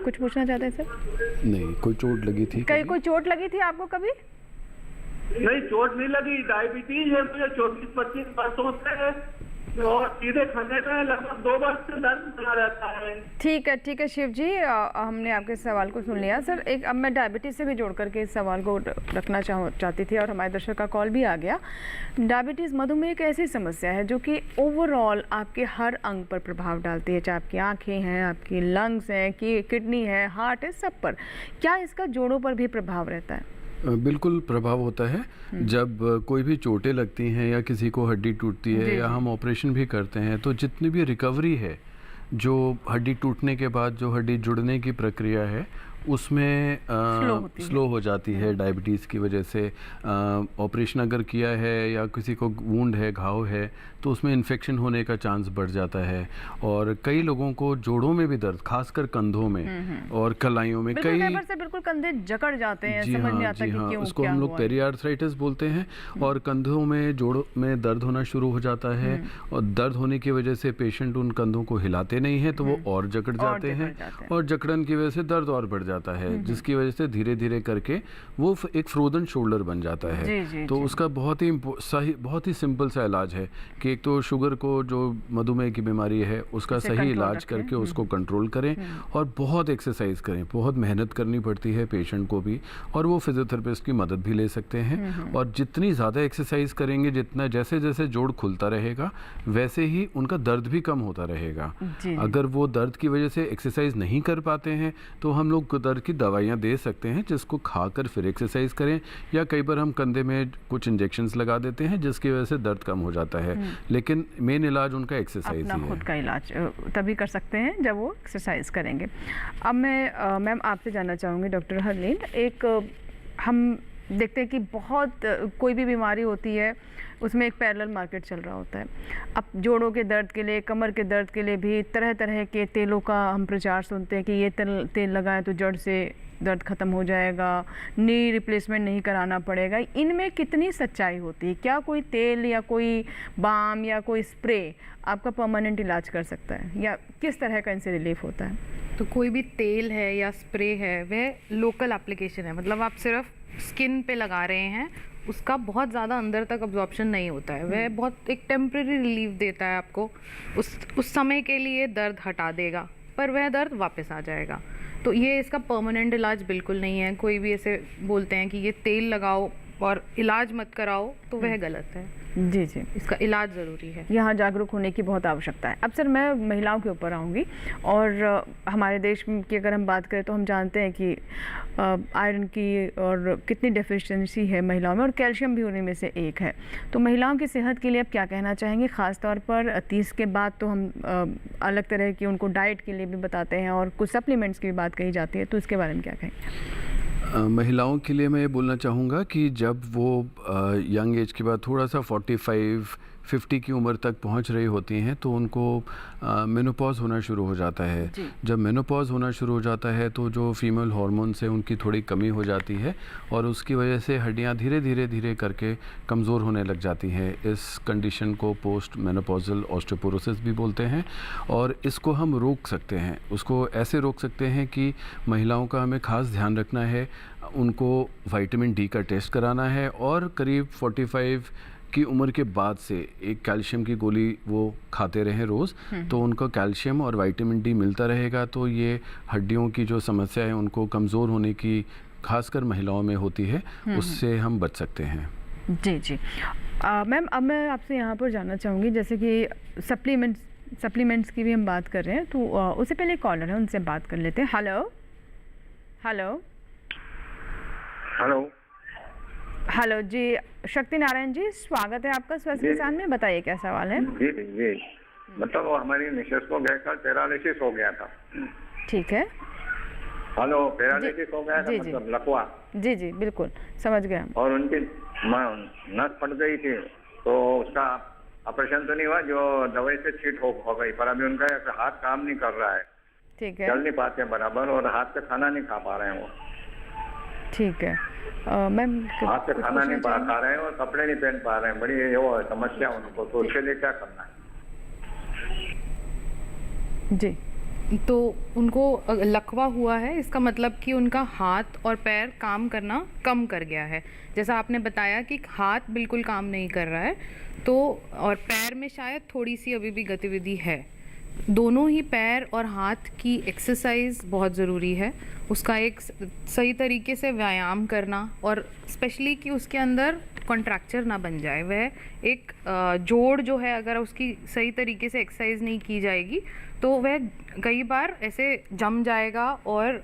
Speaker 2: कुछ पूछना चाहते हैं सर?
Speaker 3: नहीं, कोई चोट लगी थी?
Speaker 2: कहीं कोई चोट लगी थी आपको कभी?
Speaker 16: नहीं, चोट नहीं लगी, डायबिटीज है मुझे 24-25 वर्षों से, और सीधे खाने में लगभग 2 वर्ष से दर्द बना रहता है।
Speaker 2: ठीक है शिव जी, हमने आपके सवाल को सुन लिया। सर एक अब मैं डायबिटीज़ से भी जोड़ करके इस सवाल को रखना चाहती थी, और हमारे दर्शक का कॉल भी आ गया। डायबिटीज़, मधुमेह एक ऐसी समस्या है जो कि ओवरऑल आपके हर अंग पर प्रभाव डालती है, चाहे आपकी आँखें हैं, आपकी लंग्स हैं, कि किडनी है, हार्ट है, सब पर। क्या इसका जोड़ों पर भी प्रभाव रहता है?
Speaker 3: बिल्कुल प्रभाव होता है। जब कोई भी चोटें लगती हैं या किसी को हड्डी टूटती है या हम ऑपरेशन भी करते हैं, तो जितनी भी रिकवरी है, जो हड्डी टूटने के बाद जो हड्डी जुड़ने की प्रक्रिया है, उसमें स्लो हो जाती है डायबिटीज़ की वजह से। ऑपरेशन अगर किया है या किसी को वूंड है, घाव है, तो उसमें इन्फेक्शन होने का चांस बढ़ जाता है। और कई लोगों को जोड़ों में भी दर्द, खासकर कंधों में और कलाइयों में, कई
Speaker 2: से बिल्कुल कंधे जकड़ जाते हैं,
Speaker 3: जी
Speaker 2: समझ नहीं
Speaker 3: हाँ,
Speaker 2: आता
Speaker 3: जी
Speaker 2: कि
Speaker 3: हाँ,
Speaker 2: क्यों,
Speaker 3: उसको
Speaker 2: क्या
Speaker 3: हम
Speaker 2: हुआ
Speaker 3: लोग
Speaker 2: है।
Speaker 3: पेरिआर्थराइटिस बोलते हैं। और कंधों में, जोड़ों में दर्द होना शुरू हो जाता है, और दर्द होने की वजह से पेशेंट उन कंधों को हिलाते नहीं है, तो वो और जकड़ जाते हैं, और जकड़न की वजह से दर्द और बढ़ जाता है, जिसकी वजह से धीरे धीरे करके वो एक फ्रोजन शोल्डर बन जाता है। तो उसका बहुत ही सिंपल सा इलाज है कि एक तो शुगर को, जो मधुमेह की बीमारी है, उसका सही इलाज करके उसको कंट्रोल करें, और बहुत एक्सरसाइज करें। बहुत मेहनत करनी पड़ती है पेशेंट को भी, और वो फिजियोथेरेपिस्ट की मदद भी ले सकते हैं। और जितनी ज़्यादा एक्सरसाइज करेंगे, जितना जैसे जैसे जोड़ खुलता रहेगा, वैसे ही उनका दर्द भी कम होता रहेगा। अगर वो दर्द की वजह से एक्सरसाइज नहीं कर पाते हैं, तो हम लोग दर्द की दवाइयाँ दे सकते हैं, जिसको खाकर फिर एक्सरसाइज करें, या कई बार हम कंधे में कुछ इंजेक्शंस लगा देते हैं, जिसकी वजह से दर्द कम हो जाता है। लेकिन मेन इलाज उनका एक्सरसाइज ही है।
Speaker 2: खुद का इलाज तभी कर सकते हैं जब वो एक्सरसाइज करेंगे। अब मैं मैम आपसे जानना चाहूँगी, डॉक्टर हरलीन, एक हम देखते हैं कि बहुत कोई भी बीमारी होती है, उसमें एक पैरेलल मार्केट चल रहा होता है। अब जोड़ों के दर्द के लिए, कमर के दर्द के लिए भी तरह तरह के तेलों का हम प्रचार सुनते हैं कि ये तेल लगाएं तो जड़ से दर्द ख़त्म हो जाएगा, नी रिप्लेसमेंट नहीं कराना पड़ेगा। इनमें कितनी सच्चाई होती है? क्या कोई तेल या कोई बाम या कोई स्प्रे आपका परमानेंट इलाज कर सकता है, या किस तरह का इनसे रिलीफ होता है?
Speaker 4: तो कोई भी तेल है या स्प्रे है, वह लोकल एप्लीकेशन है, मतलब आप सिर्फ स्किन पे लगा रहे हैं, उसका बहुत ज़्यादा अंदर तक अब्जॉर्प्शन नहीं होता है। वह बहुत एक टेम्प्रेरी रिलीफ देता है आपको, उस समय के लिए दर्द हटा देगा, पर वह दर्द वापस आ जाएगा। तो ये इसका परमानेंट इलाज बिल्कुल नहीं है। कोई भी ऐसे बोलते हैं कि ये तेल लगाओ और इलाज मत कराओ, तो वह गलत है।
Speaker 2: जी जी,
Speaker 4: इसका इलाज ज़रूरी है।
Speaker 2: यहाँ जागरूक होने की बहुत आवश्यकता है। अब सर मैं महिलाओं के ऊपर आऊँगी, और हमारे देश की अगर हम बात करें तो हम जानते हैं कि आयरन की और कितनी डेफिशिएंसी है महिलाओं में, और कैल्शियम भी उन्हीं में से एक है। तो महिलाओं की सेहत के लिए आप क्या कहना चाहेंगे? ख़ास तौर पर 30 के बाद तो हम अलग तरह की उनको डाइट के लिए भी बताते हैं, और कुछ सप्लीमेंट्स की भी बात कही जाती है, तो इसके बारे में क्या कहेंगे?
Speaker 3: महिलाओं के लिए मैं ये बोलना चाहूँगा कि जब वो यंग एज के बाद थोड़ा सा 45-50 की उम्र तक पहुंच रही होती हैं, तो उनको मेनोपॉज होना शुरू हो जाता है। जब मेनोपॉज होना शुरू हो जाता है, तो जो फीमेल हार्मोन्स है उनकी थोड़ी कमी हो जाती है, और उसकी वजह से हड्डियां धीरे धीरे करके कमज़ोर होने लग जाती हैं। इस कंडीशन को पोस्ट मेनोपॉजल ऑस्टियोपोरोसिस भी बोलते हैं, और इसको हम रोक सकते हैं। उसको ऐसे रोक सकते हैं कि महिलाओं का हमें ख़ास ध्यान रखना है, उनको विटामिन डी का टेस्ट कराना है, और करीब 45 की उम्र के बाद से एक कैल्शियम की गोली वो खाते रहें रोज़, तो उनको कैल्शियम और विटामिन डी मिलता रहेगा। तो ये हड्डियों की जो समस्या है, उनको कमज़ोर होने की, खासकर महिलाओं में होती है, उससे हम बच सकते हैं।
Speaker 2: जी जी मैम, अब मैं आपसे यहाँ पर जानना चाहूँगी, जैसे कि सप्लीमेंट्स की भी हम बात कर रहे हैं, तो उससे पहले कॉलर है, उनसे बात कर लेते हैं। हेलो हेलो
Speaker 13: हेलो
Speaker 2: हेलो जी, शक्ति नारायण जी, स्वागत है आपका स्वस्थ किसान में। बताइए क्या सवाल है?
Speaker 13: जी जी, मतलब हमारी मिसेस को गए कल पैरालिसिस हो गया था।
Speaker 2: ठीक है।
Speaker 13: हेलो, पैरालिसिस हो गया था, मतलब लकवा।
Speaker 2: जी जी बिल्कुल समझ गया।
Speaker 13: और उनकी नस फट गई थी, तो उसका ऑपरेशन तो नहीं हुआ, जो दवाई से छीट हो गई, पर अभी उनका हाथ काम नहीं कर रहा है।
Speaker 2: ठीक है।
Speaker 13: चल नहीं पाते बराबर, और हाथ से खाना नहीं खा पा रहे हैं वो।
Speaker 2: ठीक है मैम,
Speaker 13: हाथ से खाना नहीं खा रहे हैं और कपड़े नहीं पहन पा रहे हैं, बड़ी ये वो समस्या उनको, तो उसके लिए क्या करना है?
Speaker 4: जी, तो उनको लकवा हुआ है, इसका मतलब कि उनका हाथ और पैर काम करना कम कर गया है। जैसा आपने बताया कि हाथ बिल्कुल काम नहीं कर रहा है, तो और पैर में शायद थोड़ी सी अभी भी गतिविधि है। दोनों ही पैर और हाथ की एक्सरसाइज बहुत ज़रूरी है, उसका एक सही तरीके से व्यायाम करना, और स्पेशली कि उसके अंदर कॉन्ट्रैक्चर ना बन जाए। वह एक जोड़ जो है, अगर उसकी सही तरीके से एक्सरसाइज नहीं की जाएगी तो वह कई बार ऐसे जम जाएगा और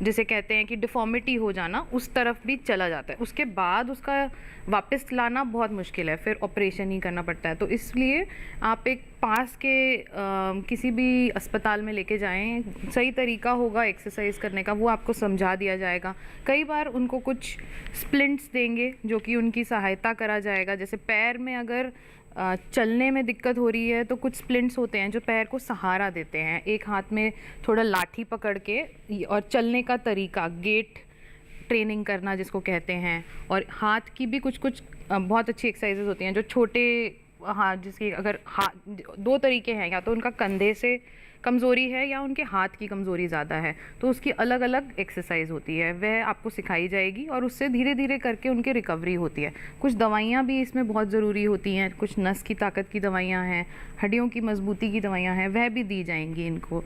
Speaker 4: जिसे कहते हैं कि डिफॉर्मिटी हो जाना, उस तरफ भी चला जाता है। उसके बाद उसका वापस लाना बहुत मुश्किल है, फिर ऑपरेशन ही करना पड़ता है। तो इसलिए आप एक पास के किसी भी अस्पताल में लेके जाएं, सही तरीका होगा एक्सरसाइज करने का, वो आपको समझा दिया जाएगा। कई बार उनको कुछ स्प्लिंट्स देंगे जो कि उनकी सहायता करा जाएगा। जैसे पैर में अगर चलने में दिक्कत हो रही है तो कुछ स्प्लिंट्स होते हैं जो पैर को सहारा देते हैं। एक हाथ में थोड़ा लाठी पकड़ के, और चलने का तरीका, गेट ट्रेनिंग करना जिसको कहते हैं, और हाथ की भी कुछ बहुत अच्छी एक्सरसाइजेज होती हैं जो छोटे, हाँ, जिसकी अगर हाथ, दो तरीके हैं, या तो उनका कंधे से कमज़ोरी है या उनके हाथ की कमज़ोरी ज़्यादा है, तो उसकी अलग अलग एक्सरसाइज होती है, वह आपको सिखाई जाएगी और उससे धीरे धीरे करके उनकी रिकवरी होती है। कुछ दवाइयाँ भी इसमें बहुत ज़रूरी होती हैं, कुछ नस की ताकत की दवाइयाँ हैं, हड्डियों की मजबूती की दवाइयाँ हैं, वह भी दी जाएंगी इनको।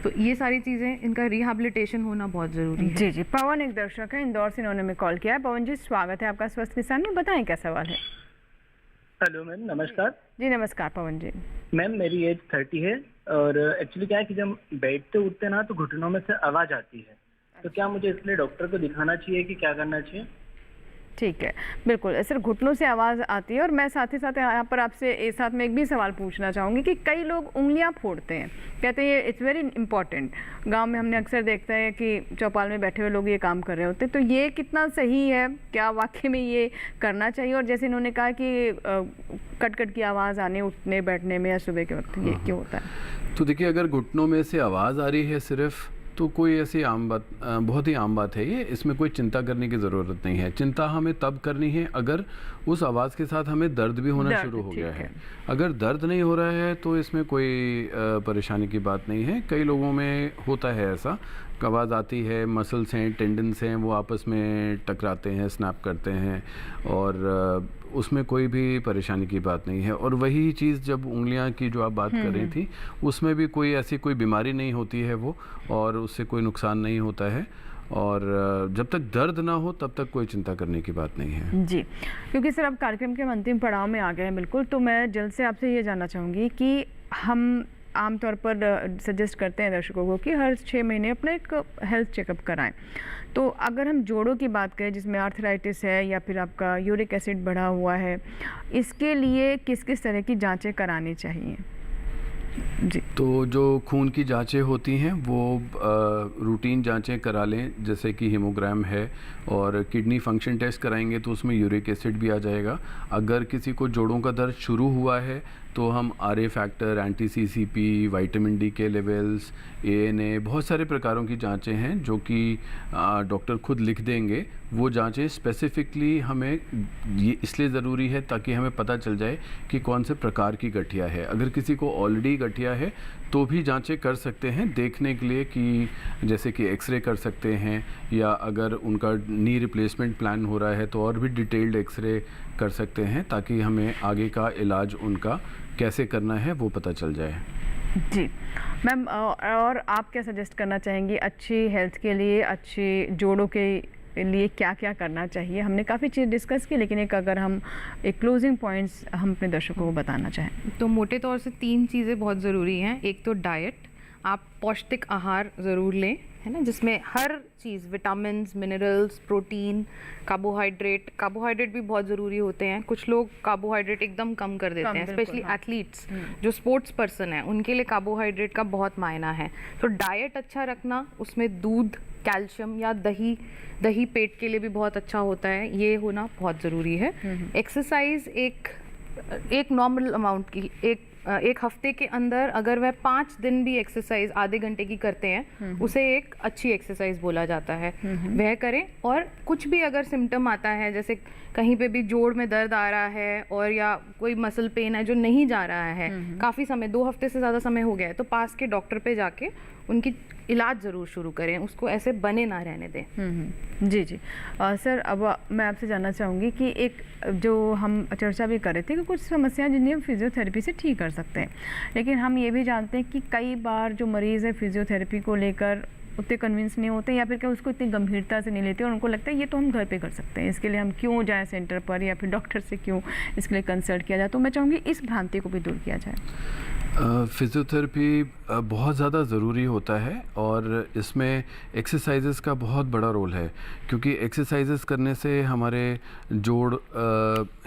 Speaker 4: तो ये सारी चीज़ें, इनका रिहेबिलिटेशन होना बहुत ज़रूरी है।
Speaker 2: जी जी। पवन एक दर्शक है, इंदौर से, इन्होंने में कॉल किया है। पवन जी, स्वागत है आपका स्वस्थ किसान में, बताएं क्या सवाल है।
Speaker 17: हेलो मैम, नमस्कार।
Speaker 2: जी नमस्कार पवन जी।
Speaker 17: मैम मेरी एज 30 है और एक्चुअली क्या है कि जब बैठते उठते ना तो घुटनों में से आवाज़ आती है, तो क्या मुझे इसलिए डॉक्टर को दिखाना चाहिए कि क्या करना चाहिए?
Speaker 2: ठीक है, बिल्कुल। सर, घुटनों से आवाज़ आती है, और मैं साथ ही साथ यहाँ पर आपसे एक साथ में एक भी सवाल पूछना चाहूँगी कि कई लोग उंगलियाँ फोड़ते हैं, कहते हैं ये इट्स वेरी इंपॉर्टेंट। गांव में हमने अक्सर देखते हैं कि चौपाल में बैठे हुए लोग ये काम कर रहे होते हैं, तो ये कितना सही है? क्या वाकई में ये करना चाहिए? और जैसे इन्होंने कहा कि कट कट की आवाज़ आने, उठने बैठने में या सुबह के वक्त, ये क्यों होता है?
Speaker 3: तो देखिए, अगर घुटनों में से आवाज़ आ रही है सिर्फ, तो कोई ऐसी आम बात, बहुत ही आम बात है ये, इसमें कोई चिंता करने की ज़रूरत नहीं है। चिंता हमें तब करनी है अगर उस आवाज़ के साथ हमें दर्द भी होना शुरू हो गया है। अगर दर्द नहीं हो रहा है तो इसमें कोई परेशानी की बात नहीं है। कई लोगों में होता है ऐसा, आवाज़ आती है, मसल्स हैं, टेंडन्स हैं, वो आपस में टकराते हैं, स्नैप करते हैं, और उसमें कोई भी परेशानी की बात नहीं है। और वही चीज़ जब उंगलियां की जो आप बात कर रही थी, उसमें भी कोई ऐसी कोई बीमारी नहीं होती है वो, और उससे कोई नुकसान नहीं होता है, और जब तक दर्द ना हो तब तक कोई चिंता करने की बात नहीं है।
Speaker 2: जी, क्योंकि सर अब कार्यक्रम के अंतिम पड़ाव में आ गए हैं बिल्कुल, तो मैं जल्द से आपसे ये जानना चाहूँगी कि हम आमतौर पर सजेस्ट करते हैं दर्शकों को कि हर 6 महीने अपना एक हेल्थ चेकअप कराएं। तो अगर हम जोड़ों की बात करें जिसमें आर्थराइटिस है या फिर आपका यूरिक एसिड बढ़ा हुआ है, इसके लिए किस किस तरह की जांचें करानी चाहिए? जी,
Speaker 3: तो जो खून की जांचें होती हैं वो रूटीन जांचें करा लें, जैसे कि हीमोग्राम है, और किडनी फंक्शन टेस्ट कराएंगे तो उसमें यूरिक एसिड भी आ जाएगा। अगर किसी को जोड़ों का दर्द शुरू हुआ है तो हम RA factor, anti CCP, vitamin D के लेवल्स, ANA, बहुत सारे प्रकारों की जांचें हैं जो कि डॉक्टर खुद लिख देंगे। वो जांचें स्पेसिफिकली हमें ये इसलिए ज़रूरी है ताकि हमें पता चल जाए कि कौन से प्रकार की गठिया है। अगर किसी को ऑलरेडी गठिया है तो भी जांचें कर सकते हैं देखने के लिए, कि जैसे कि एक्सरे कर सकते हैं, या अगर उनका नी रिप्लेसमेंट प्लान हो रहा है तो और भी डिटेल्ड एक्सरे कर सकते हैं, ताकि हमें आगे का इलाज उनका कैसे करना है वो पता चल जाए।
Speaker 2: जी मैम, और आप क्या सजेस्ट करना चाहेंगी अच्छी हेल्थ के लिए, अच्छी जोड़ों के लिए क्या क्या करना चाहिए? हमने काफ़ी चीज़ डिस्कस की, लेकिन अगर हम एक क्लोजिंग पॉइंट्स हम अपने दर्शकों को बताना चाहें
Speaker 4: तो मोटे तौर से 3 चीज़ें बहुत ज़रूरी हैं। एक तो डाइट, आप पौष्टिक आहार ज़रूर लें, है ना, जिसमें हर चीज़, विटामिन्स, मिनरल्स, प्रोटीन, कार्बोहाइड्रेट भी बहुत ज़रूरी होते हैं। कुछ लोग कार्बोहाइड्रेट एकदम कम कर देते हैं, स्पेशली एथलीट्स, जो स्पोर्ट्स पर्सन हैं, उनके लिए कार्बोहाइड्रेट का बहुत मायना है। तो डाइट अच्छा रखना, उसमें दूध, कैल्शियम या दही पेट के लिए भी बहुत अच्छा होता है, ये होना बहुत ज़रूरी है। एक्सरसाइज एक नॉर्मल अमाउंट की, एक हफ्ते के अंदर अगर वह 5 दिन भी एक्सरसाइज आधे घंटे की करते हैं, उसे एक अच्छी एक्सरसाइज बोला जाता है, वह करें। और कुछ भी अगर सिम्टम आता है, जैसे कहीं पे भी जोड़ में दर्द आ रहा है और या कोई मसल पेन है जो नहीं जा रहा है, काफ़ी समय, 2 हफ्ते से ज़्यादा समय हो गया है, तो पास के डॉक्टर पे जाके उनकी इलाज ज़रूर शुरू करें, उसको ऐसे बने ना रहने दें।
Speaker 2: जी जी। सर, अब मैं आपसे जानना चाहूँगी कि एक जो हम चर्चा भी कर रहे थे कि कुछ समस्याएं जिन्हें हम फिजियोथेरेपी से ठीक कर सकते हैं, लेकिन हम ये भी जानते हैं कि कई बार जो मरीज़ है फिजियोथेरेपी को लेकर उतने कन्विंस नहीं होते या फिर क्या उसको इतनी गंभीरता से नहीं लेते और उनको लगता है ये तो हम घर पे कर सकते हैं, इसके लिए हम क्यों जाएं सेंटर पर या फिर डॉक्टर से क्यों इसके लिए कंसल्ट किया जाए। तो मैं चाहूँगी इस भ्रांति को भी दूर किया जाए।
Speaker 3: फिज़ियोथेरेपी बहुत ज़्यादा ज़रूरी होता है और इसमें एक्सरसाइजेस का बहुत बड़ा रोल है, क्योंकि एक्सरसाइजेस करने से हमारे जोड़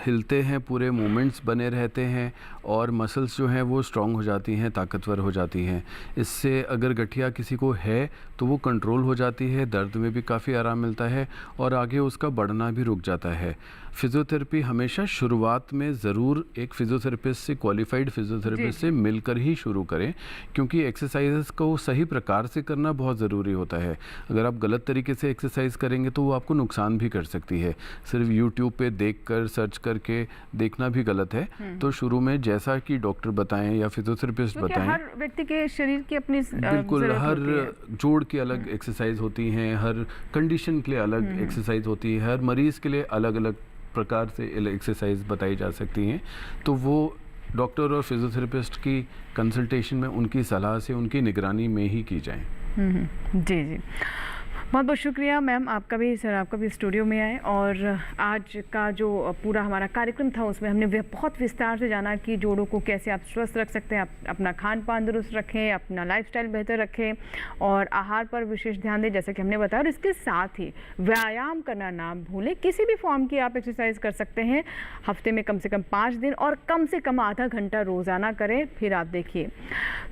Speaker 3: हिलते हैं, पूरे मूवमेंट्स बने रहते हैं और मसल्स जो हैं वो स्ट्रॉन्ग हो जाती हैं, ताकतवर हो जाती हैं। इससे अगर गठिया किसी को है तो वो कंट्रोल हो जाती है, दर्द में भी काफ़ी आराम मिलता है और आगे उसका बढ़ना भी रुक जाता है। फिज़ियोथेरेपी हमेशा शुरुआत में ज़रूर एक फ़िज़ियोथेरेपिस्ट से, क्वालिफाइड फ़िज़ियोथेरेपिस्ट से मिलकर ही शुरू करें, क्योंकि एक्सरसाइजेस को सही प्रकार से करना बहुत ज़रूरी होता है। अगर आप गलत तरीके से एक्सरसाइज करेंगे तो वो आपको नुकसान भी कर सकती है। सिर्फ यूट्यूब पे देखकर, सर्च करके देखना भी गलत है। तो शुरू में जैसा कि डॉक्टर बताएं या फिज़ियोथेरेपिस्ट बताएं,
Speaker 2: हर व्यक्ति के शरीर की अपनी
Speaker 3: बिल्कुल हर जोड़ की अलग एक्सरसाइज होती हैं, हर कंडीशन के लिए अलग एक्सरसाइज होती है, हर मरीज़ के लिए अलग अलग प्रकार से एक्सरसाइज बताई जा सकती हैं। तो वो डॉक्टर और फिज़ियोथेरेपिस्ट की कंसल्टेशन में, उनकी सलाह से, उनकी निगरानी में ही की जाए।
Speaker 2: जी जी, बहुत बहुत शुक्रिया मैम, आपका भी सर, आपका भी स्टूडियो में आए और आज का जो पूरा हमारा कार्यक्रम था उसमें हमने बहुत विस्तार से जाना कि जोड़ों को कैसे आप स्वस्थ रख सकते हैं, अपना खान पान दुरुस्त रखें, अपना लाइफस्टाइल बेहतर रखें और आहार पर विशेष ध्यान दें जैसा कि हमने बताया। और इसके साथ ही व्यायाम करना ना भूलें, किसी भी फॉर्म की आप एक्सरसाइज कर सकते हैं, हफ्ते में कम से कम 5 दिन और कम से कम आधा घंटा रोज़ाना करें, फिर आप देखिए।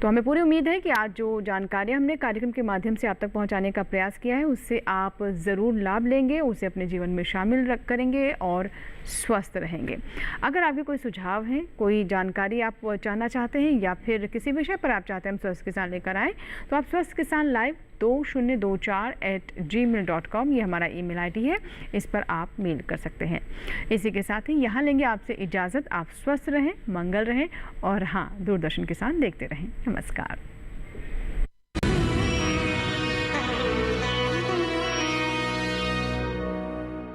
Speaker 2: तो हमें पूरी उम्मीद है कि आज जो जानकारी हमने कार्यक्रम के माध्यम से आप तक पहुँचाने का प्रयास किया है उससे आप ज़रूर लाभ लेंगे, उसे अपने जीवन में शामिल करेंगे और स्वस्थ रहेंगे। अगर आपके कोई सुझाव हैं, कोई जानकारी आप चाहना चाहते हैं या फिर किसी विषय पर आप चाहते हैं हम स्वस्थ किसान लेकर आएँ, तो आप स्वस्थ किसान लाइव 2024@gmail.com ये हमारा ईमेल आईडी है, इस पर आप मेल कर सकते हैं। इसी के साथ ही यहाँ लेंगे आपसे इजाज़त। आप स्वस्थ रहें, मंगल रहें और हाँ, दूरदर्शन किसान देखते रहें। नमस्कार।